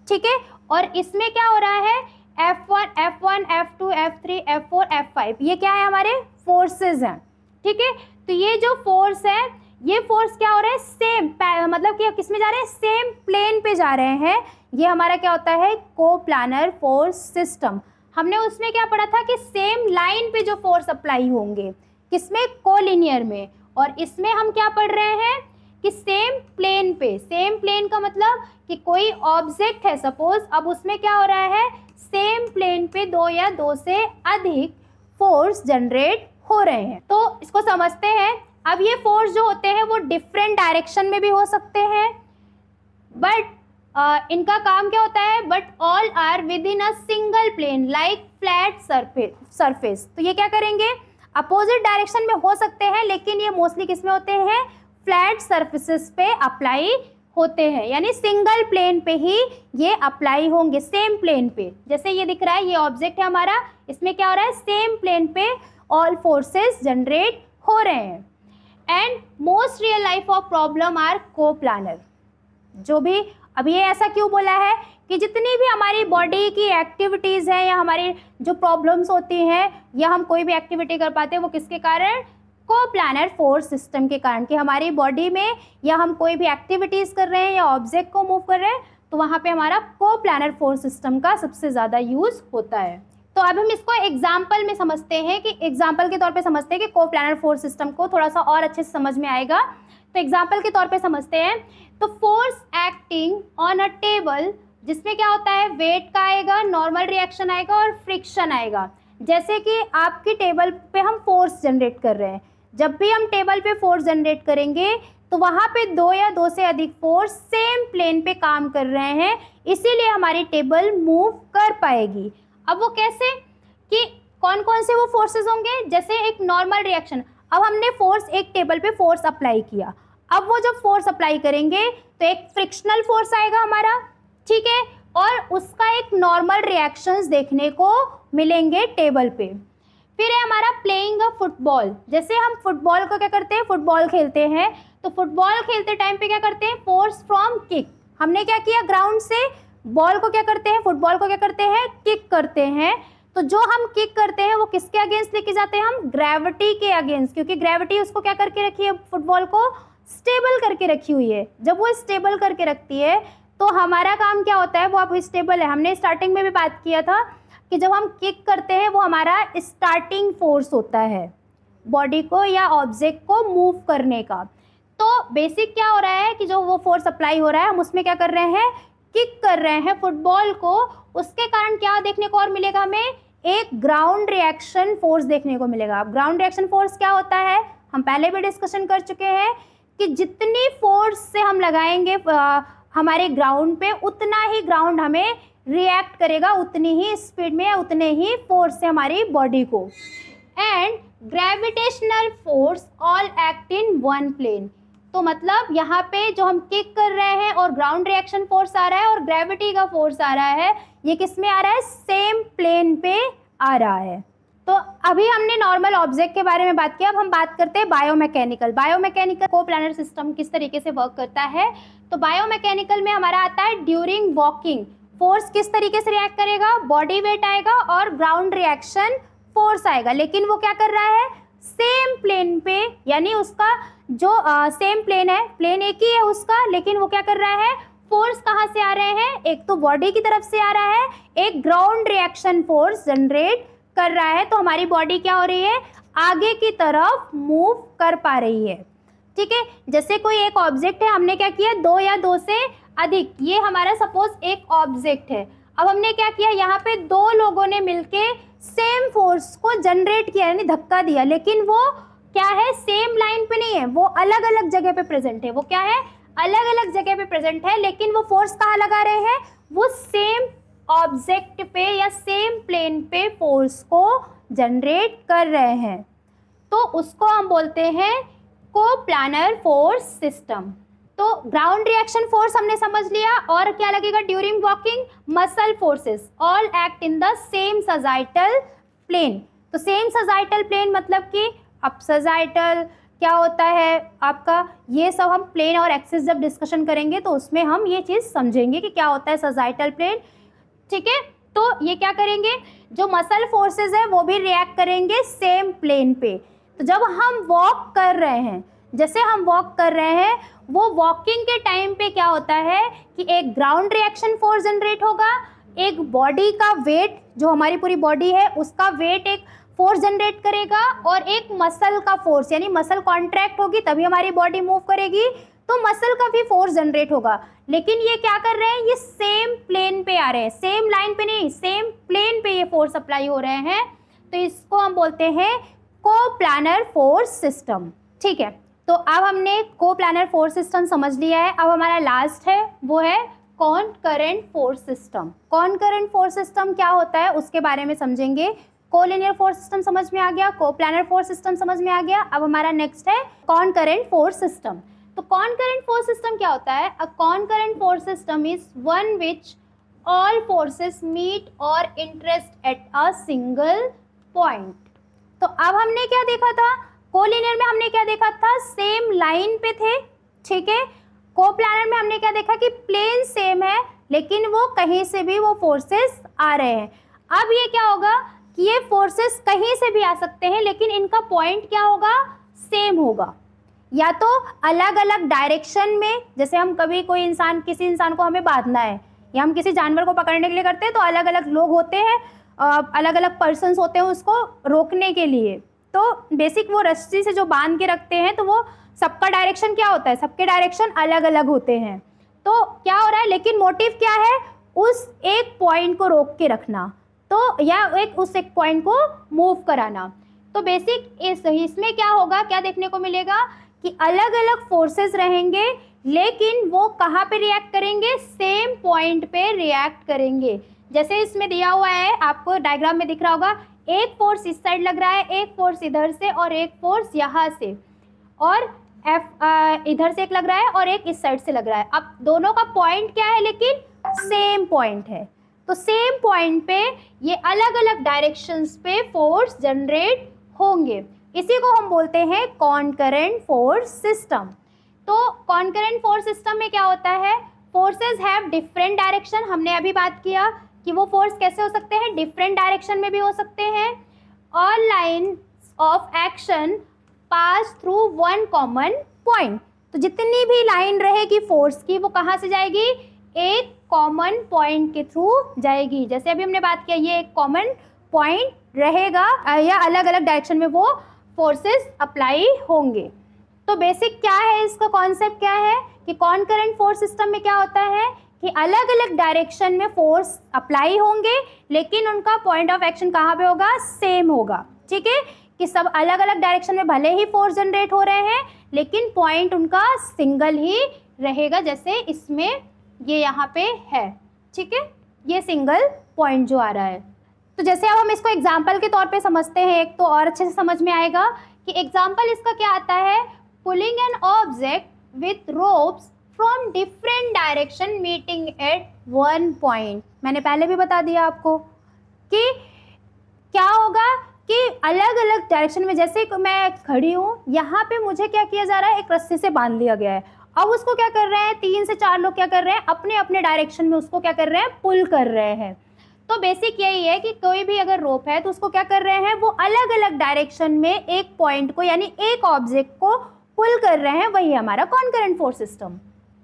ठीक है, और इसमें क्या हो रहा है, F1, F2, F3, F4, F5, ये क्या है, हमारे फोर्सेस हैं, ठीक है। तो ये जो फोर्स है, ये फोर्स क्या हो रहा है, सेम, मतलब कि किस में जा रहे हैं, सेम प्लेन पे जा रहे हैं। ये हमारा क्या होता है, कोप्लानर फोर्स सिस्टम। हमने उसमें क्या पढ़ा था कि सेम लाइन पे जो फोर्स अप्लाई होंगे, किसमें, कोलिनियर में। और इसमें हम क्या पढ़ रहे हैं कि सेम प्लेन पे, सेम प्लेन का मतलब कि कोई ऑब्जेक्ट है सपोज, अब उसमें क्या हो रहा है, सेम प्लेन पे दो या दो से अधिक फोर्स जनरेट हो रहे हैं। तो इसको समझते हैं। अब ये फोर्स जो होते हैं वो डिफरेंट डायरेक्शन में भी हो सकते हैं, बट इनका काम क्या होता है, but all are within a single plane like flat surface. तो ये क्या करेंगे, अपोजिट डायरेक्शन में हो सकते हैं, लेकिन ये मोस्टली किस में होते हैं, फ्लैट सरफेसेस पे अप्लाई होते हैं, यानी सिंगल प्लेन पे ही ये अप्लाई होंगे, सेम प्लेन पे। जैसे ये दिख रहा है, ये ऑब्जेक्ट है हमारा, इसमें क्या हो रहा है, सेम प्लेन पे ऑल फोर्सेस जनरेट हो रहे हैं। And most real life of problem are coplanar. जो भी, अब ये ऐसा क्यों बोला है कि जितनी भी हमारी बॉडी की एक्टिविटीज़ हैं या हमारी जो प्रॉब्लम्स होती हैं या हम कोई भी एक्टिविटी कर पाते हैं, वो किसके कारण, कोप्लानर फोर्स सिस्टम के कारण। कि हमारी बॉडी में या हम कोई भी एक्टिविटीज़ कर रहे हैं या ऑब्जेक्ट को मूव कर रहे हैं, तो वहाँ पे हमारा कोप्लानर फोर्स सिस्टम का सबसे ज़्यादा यूज़ होता है। तो अब हम इसको एग्जाम्पल में समझते हैं, कि एग्जाम्पल के तौर पे समझते हैं कि कोप्लानर फोर्स सिस्टम को थोड़ा सा और अच्छे से समझ में आएगा। तो एग्जाम्पल के तौर पे समझते हैं। तो force acting on a table, जिसमें क्या होता है, वेट का आएगा, नॉर्मल रिएक्शन आएगा और फ्रिक्शन आएगा। जैसे कि आपकी टेबल पे हम फोर्स जनरेट कर रहे हैं, जब भी हम टेबल पे फोर्स जनरेट करेंगे तो वहाँ पे दो या दो से अधिक फोर्स सेम प्लेन पे काम कर रहे हैं, इसीलिए हमारी टेबल मूव कर पाएगी। अब वो कैसे, कि कौन कौन से वो फोर्सेस होंगे, जैसे एक नॉर्मल रिएक्शन, अब हमने फोर्स, एक टेबल पे फोर्स अप्लाई किया, अब वो जब फोर्स अप्लाई करेंगे तो एक फ्रिक्शनल फोर्स आएगा हमारा, ठीक है, और उसका एक नॉर्मल रिएक्शंस देखने को मिलेंगे टेबल पे। फिर है हमारा प्लेइंग अ फुटबॉल। जैसे हम फुटबॉल को क्या करते हैं, फुटबॉल खेलते हैं, तो फुटबॉल खेलते टाइम पे क्या करते हैं, फोर्स फ्रॉम किक। हमने क्या किया, ग्राउंड से बॉल को क्या करते हैं, फुटबॉल को क्या करते हैं, किक करते हैं। तो जो हम किक करते हैं वो किसके अगेंस्ट लेके जाते हैं, हम ग्रेविटी के अगेंस्ट, क्योंकि ग्रेविटी उसको क्या करके रखी है, फुटबॉल को स्टेबल करके रखी हुई है। जब वो स्टेबल करके रखती है तो हमारा काम क्या होता है, वो अब स्टेबल है। हमने स्टार्टिंग में भी बात किया था कि जब हम किक करते हैं वो हमारा स्टार्टिंग फोर्स होता है बॉडी को या ऑब्जेक्ट को मूव करने का। तो बेसिक क्या हो रहा है कि जो वो फोर्स अप्लाई हो रहा है, हम उसमें क्या कर रहे हैं, किक कर रहे हैं फुटबॉल को। उसके कारण क्या देखने को और मिलेगा, हमें एक ग्राउंड रिएक्शन फोर्स देखने को मिलेगा। अब ग्राउंड रिएक्शन फोर्स क्या होता है, हम पहले भी डिस्कशन कर चुके हैं कि जितनी फोर्स से हम लगाएंगे हमारे ग्राउंड पे, उतना ही ग्राउंड हमें रिएक्ट करेगा, उतनी ही स्पीड में, उतने ही फोर्स से हमारी बॉडी को। And gravitational force all act in one plane. तो मतलब यहाँ पे जो हम किक कर रहे हैं और ग्राउंड रिएक्शन फोर्स आ रहा है और ग्रेविटी का फोर्स आ रहा है, ये किस में आ रहा है, सेम प्लेन पे आ रहा है। तो अभी हमने नॉर्मल ऑब्जेक्ट के बारे में बात किया, अब हम बात करते हैं बायोमैकेनिकल। बायोमैकेनिकल कोप्लानर सिस्टम किस तरीके से वर्क करता है। तो बायोमैकेनिकल में हमारा आता है ड्यूरिंग वॉकिंग फोर्स किस तरीके से रिएक्ट करेगा, बॉडी वेट आएगा और ग्राउंड रिएक्शन फोर्स आएगा, लेकिन वो क्या कर रहा है, सेम प्लेन पे, यानी उसका जो सेम प्लेन है, प्लेन एक ही है उसका, लेकिन वो क्या कर रहा है, फोर्स कहाँ से आ रहे हैं, एक तो बॉडी की तरफ से आ रहा है, एक ग्राउंड रिएक्शन फोर्स जनरेट कर रहा है। तो हमारी बॉडी क्या हो रही है, आगे की तरफ मूव कर पा रही है, ठीक है। जैसे कोई एक ऑब्जेक्ट है, हमने क्या किया, दो या दो से अधिक, ये हमारा सपोज एक ऑब्जेक्ट है। अब हमने क्या किया, यहाँ पे दो लोगों ने मिलके सेम फोर्स को जनरेट किया यानी धक्का दिया, लेकिन वो क्या है, सेम लाइन पे नहीं है, वो अलग अलग जगह पे प्रेजेंट है। वो क्या है, अलग अलग जगह पे प्रेजेंट है, लेकिन वो फोर्स कहाँ लगा रहे हैं, वो सेम ऑब्जेक्ट पे या सेम प्लेन पे फोर्स को जनरेट कर रहे हैं। तो उसको हम बोलते हैं कोप्लानर फोर्स सिस्टम। तो ग्राउंड रिएक्शन फोर्स हमने समझ लिया, और क्या लगेगा during walking, muscle forces all act in the same sagittal plane. तो सेम सजाइटल प्लेन मतलब कि अब सजाइटल क्या होता है आपका, ये सब हम प्लेन और एक्सिस जब डिस्कशन करेंगे तो उसमें हम ये चीज़ समझेंगे कि क्या होता है सजाइटल प्लेन, ठीक है। तो ये क्या करेंगे, जो मसल फोर्सेस है वो भी रिएक्ट करेंगे सेम प्लेन पे। तो जब हम वॉक कर रहे हैं, जैसे हम वॉक कर रहे हैं, वो वॉकिंग के टाइम पे क्या होता है कि एक ग्राउंड रिएक्शन फोर्स जनरेट होगा, एक बॉडी का वेट, जो हमारी पूरी बॉडी है उसका वेट एक फोर्स जनरेट करेगा, और एक मसल का फोर्स यानी मसल कॉन्ट्रैक्ट होगी तभी हमारी बॉडी मूव करेगी, तो मसल का भी फोर्स जनरेट होगा। लेकिन ये क्या कर रहे हैं, ये सेम प्लेन पे आ रहे हैं, सेम लाइन पे नहीं, सेम प्लेन पे ये फोर्स अप्लाई हो रहे हैं। तो इसको हम बोलते हैं कोप्लानर फोर्स सिस्टम, ठीक है। तो अब हमने कोप्लानर फोर्स सिस्टम समझ लिया है। अब हमारा लास्ट है वो है कॉनकरेंट फोर्स सिस्टम। कॉनकरेंट फोर्स सिस्टम क्या होता है उसके बारे में समझेंगे। कोलिनियर फोर्स सिस्टम समझ में आ गया, कोप्लानर फोर्स सिस्टम समझ में आ गया। अब हमारा नेक्स्ट है कॉनकरेंट फोर्स सिस्टम। तो कॉनकरेंट फोर्स सिस्टम क्या होता है, a concurrent force system is one which all forces meet or intersect at a single point. तो अब हमने क्या देखा था, कोलिनियर में हमने क्या देखा था, सेम लाइन पे थे, ठीक है। कोप्लानर में हमने क्या देखा कि प्लेन सेम है लेकिन वो कहीं से भी वो फोर्सेस आ रहे हैं। अब ये क्या होगा कि ये फोर्सेस कहीं से भी आ सकते हैं लेकिन इनका पॉइंट क्या होगा, सेम होगा। या तो अलग अलग डायरेक्शन में, जैसे हम कभी कोई इंसान, किसी इंसान को हमें बांधना है या हम किसी जानवर को पकड़ने के लिए करते हैं तो अलग अलग लोग होते हैं, अलग अलग पर्सन्स होते हैं उसको रोकने के लिए। तो बेसिक वो रस्सी से जो बांध के रखते हैं तो वो सबका डायरेक्शन क्या होता है, सबके डायरेक्शन अलग अलग होते हैं। तो क्या हो रहा है, लेकिन मोटिव क्या है, उस एक पॉइंट को रोक के रखना, तो या उस एक पॉइंट को मूव कराना। तो बेसिक इसमें क्या होगा, क्या देखने को मिलेगा कि अलग अलग फोर्सेस रहेंगे लेकिन वो कहाँ पे रिएक्ट करेंगे, सेम पॉइंट पे रिएक्ट करेंगे। जैसे इसमें दिया हुआ है, आपको डायग्राम में दिख रहा होगा, एक फोर्स इस साइड लग रहा है, एक फोर्स इधर से और एक फोर्स यहाँ से, और इधर से एक लग रहा है और एक इस साइड से लग रहा है। अब दोनों का पॉइंट क्या है, लेकिन सेम पॉइंट है। तो सेम पॉइंट पे ये अलग अलग डायरेक्शंस पे फोर्स जनरेट होंगे। इसी को हम बोलते हैं कॉनकरेंट फोर्स सिस्टम। तो कॉनकरेंट फोर्स सिस्टम में क्या होता है, फोर्सेस हैव डिफरेंट डायरेक्शन। हमने अभी बात किया कि वो फोर्स कैसे हो सकते हैं, डिफरेंट डायरेक्शन में भी हो सकते हैं। All lines of action pass through one common point. तो जितनी भी लाइन रहेगी फोर्स की वो कहाँ से जाएगी, एक कॉमन पॉइंट के थ्रू जाएगी। जैसे अभी हमने बात किया, ये एक कॉमन पॉइंट रहेगा या अलग अलग डायरेक्शन में वो फोर्सेस अप्लाई होंगे। तो बेसिक क्या है, इसका कॉन्सेप्ट क्या है कि कॉनकरेंट फोर्स सिस्टम में क्या होता है कि अलग अलग डायरेक्शन में फोर्स अप्लाई होंगे लेकिन उनका पॉइंट ऑफ एक्शन कहाँ पे होगा, सेम होगा, ठीक है। कि सब अलग अलग डायरेक्शन में भले ही फोर्स जनरेट हो रहे हैं लेकिन पॉइंट उनका सिंगल ही रहेगा, जैसे इसमें ये यहाँ पे है, ठीक है, ये सिंगल पॉइंट जो आ रहा है। तो जैसे अब हम इसको एग्जाम्पल के तौर पे समझते हैं एक, तो और अच्छे से समझ में आएगा कि एग्जाम्पल इसका क्या आता है, pulling an object with ropes from different direction meeting at one point. मैंने पहले भी बता दिया आपको कि क्या होगा कि अलग अलग डायरेक्शन में, जैसे मैं खड़ी हूँ यहाँ पे, मुझे क्या किया जा रहा है, एक रस्सी से बांध लिया गया है। अब उसको क्या कर रहे हैं, 3 से 4 लोग क्या कर रहे हैं, अपने अपने डायरेक्शन में उसको क्या कर रहे हैं, पुल कर रहे हैं। तो बेसिक यही है कि कोई भी अगर रोप है तो उसको क्या कर रहे हैं, वो अलग अलग डायरेक्शन में एक पॉइंट को यानी एक ऑब्जेक्ट को पुल कर रहे हैं, वही हमारा कॉनकरेंट फोर्स सिस्टम।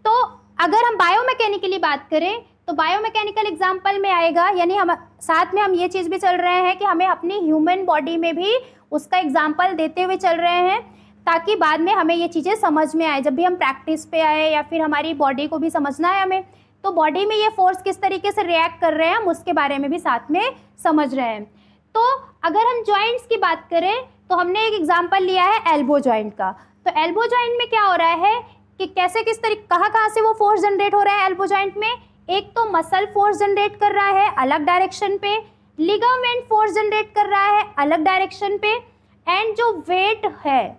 तो अगर हम बायोमैकेनिकली बात करें तो बायोमैकेनिकल एग्जाम्पल में आएगा, यानी हम साथ में हम ये चीज़ भी चल रहे हैं कि हमें अपनी ह्यूमन बॉडी में भी उसका एग्जाम्पल देते हुए चल रहे हैं ताकि बाद में हमें ये चीज़ें समझ में आए। जब भी हम प्रैक्टिस पे आए या फिर हमारी बॉडी को भी समझना है हमें, तो बॉडी में ये फोर्स किस तरीके से रिएक्ट कर रहे हैं हम उसके बारे में भी साथ में समझ रहे हैं। तो अगर हम जॉइंट्स की बात करें तो हमने एक एग्जांपल लिया है एल्बो जॉइंट का। तो एल्बो जॉइंट में क्या हो रहा है कि कैसे किस तरीके कहाँ से वो फोर्स जनरेट हो रहा है एल्बो जॉइंट में। एक तो मसल फोर्स जनरेट कर रहा है अलग डायरेक्शन पे, लिगामेंट फोर्स जनरेट कर रहा है अलग डायरेक्शन पे, एंड जो वेट है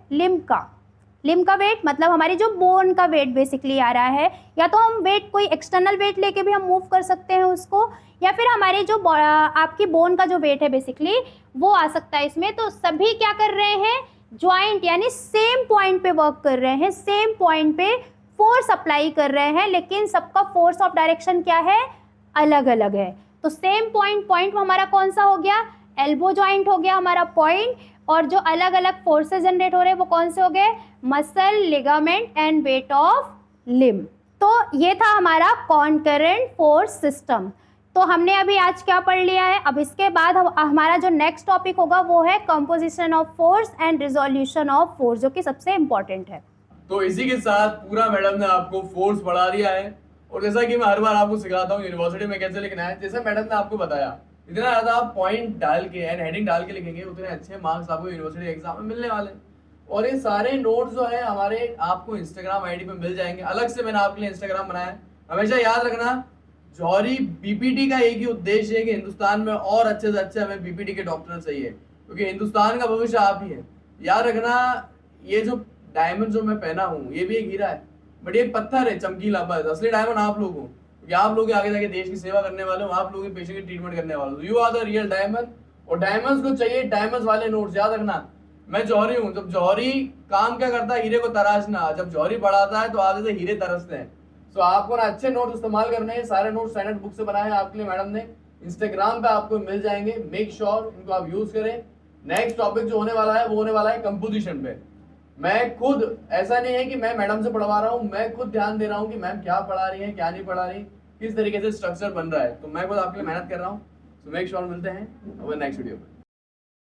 लिम्ब का वेट मतलब हमारी जो बोन का वेट बेसिकली आ रहा है, या तो हम वेट कोई एक्सटर्नल वेट लेके भी हम मूव कर सकते हैं उसको, या फिर हमारे जो आपकी बोन का जो वेट है बेसिकली वो आ सकता है इसमें। तो सभी क्या कर रहे हैं, जॉइंट यानी सेम पॉइंट पे वर्क कर रहे हैं, सेम पॉइंट पे फोर्स अप्लाई कर रहे हैं, लेकिन सबका फोर्स ऑफ डायरेक्शन क्या है, अलग अलग है। तो सेम पॉइंट हमारा कौन सा हो गया, एल्बो जॉइंट हो गया हमारा पॉइंट, और जो अलग अलग फोर्सेस जनरेट हो रहे हैं वो कौन से हो गए, muscle, ligament and weight of limb. तो ये था हमारा कॉन्करेंट फोर्स सिस्टम। तो हमने अभी आज क्या पढ़ लिया है। अब इसके बाद हमारा जो नेक्स्ट टॉपिक होगा वो है composition of force and resolution of force, जो कि सबसे इंपॉर्टेंट है। तो इसी के साथ पूरा मैडम ने आपको फोर्स पढ़ा दिया है, और जैसा कि मैं हर बार आपको सिखाता हूँ यूनिवर्सिटी में कैसे लिखना है, जैसे मैडम ने आपको बताया इतना ज्यादा आप पॉइंट डाल के एंड हेडिंग डाल के लिखेंगे उतने अच्छे मार्क्स आपको यूनिवर्सिटी एग्जाम में मिलने वाले। और ये सारे नोट्स जो है हमारे आपको इंस्टाग्राम आईडी पे मिल जाएंगे, अलग से मैंने आपके लिए इंस्टाग्राम बनाया है। हमेशा याद रखना जौहरी बीपीटी का एक ही उद्देश्य है कि हिंदुस्तान में और अच्छे से अच्छे हमें बीपीटी के डॉक्टर चाहिए, क्योंकि हिंदुस्तान का भविष्य आप ही है। याद रखना ये जो डायमंड जो मैं पहना हूँ ये भी एक हीरा है, बट ये पत्थर है चमकीला, बस असली डायमंड आप लोग हो, क्योंकि आप लोग आगे जाके देश की सेवा करने वाले हो, आप लोग पेशे की ट्रीटमेंट करने वाले हो। You are the real diamond, और डायमंड्स को चाहिए डायमंड्स वाले नोट्स। याद रखना मैं जौहरी हूँ, जब जौहरी काम क्या करता है, हीरे को तराशना, जब जौहरी पढ़ाता है तो आधे से हीरे तरसते हैं। तो आपको ना अच्छे नोट्स इस्तेमाल करने हैं, सारे नोट्स स्टैंडर्ड बुक से बनाए हैं आपके लिए मैडम ने, इंस्टाग्राम पे आपको मिल जाएंगे। मेक श्योर इनको आप यूज करें। नेक्स्ट टॉपिक जो होने वाला है वो होने वाला है कंपोजिशन पे। मैं खुद, ऐसा नहीं है कि मैं मैडम से पढ़वा रहा हूँ, मैं खुद ध्यान दे रहा हूँ कि मैम क्या पढ़ा रही है, क्या नहीं पढ़ा रही, किस तरीके से स्ट्रक्चर बन रहा है, तो मैं खुद आपके लिए मेहनत कर रहा हूँ। सो मेक श्योर मिलते हैं नेक्स्ट वीडियो में।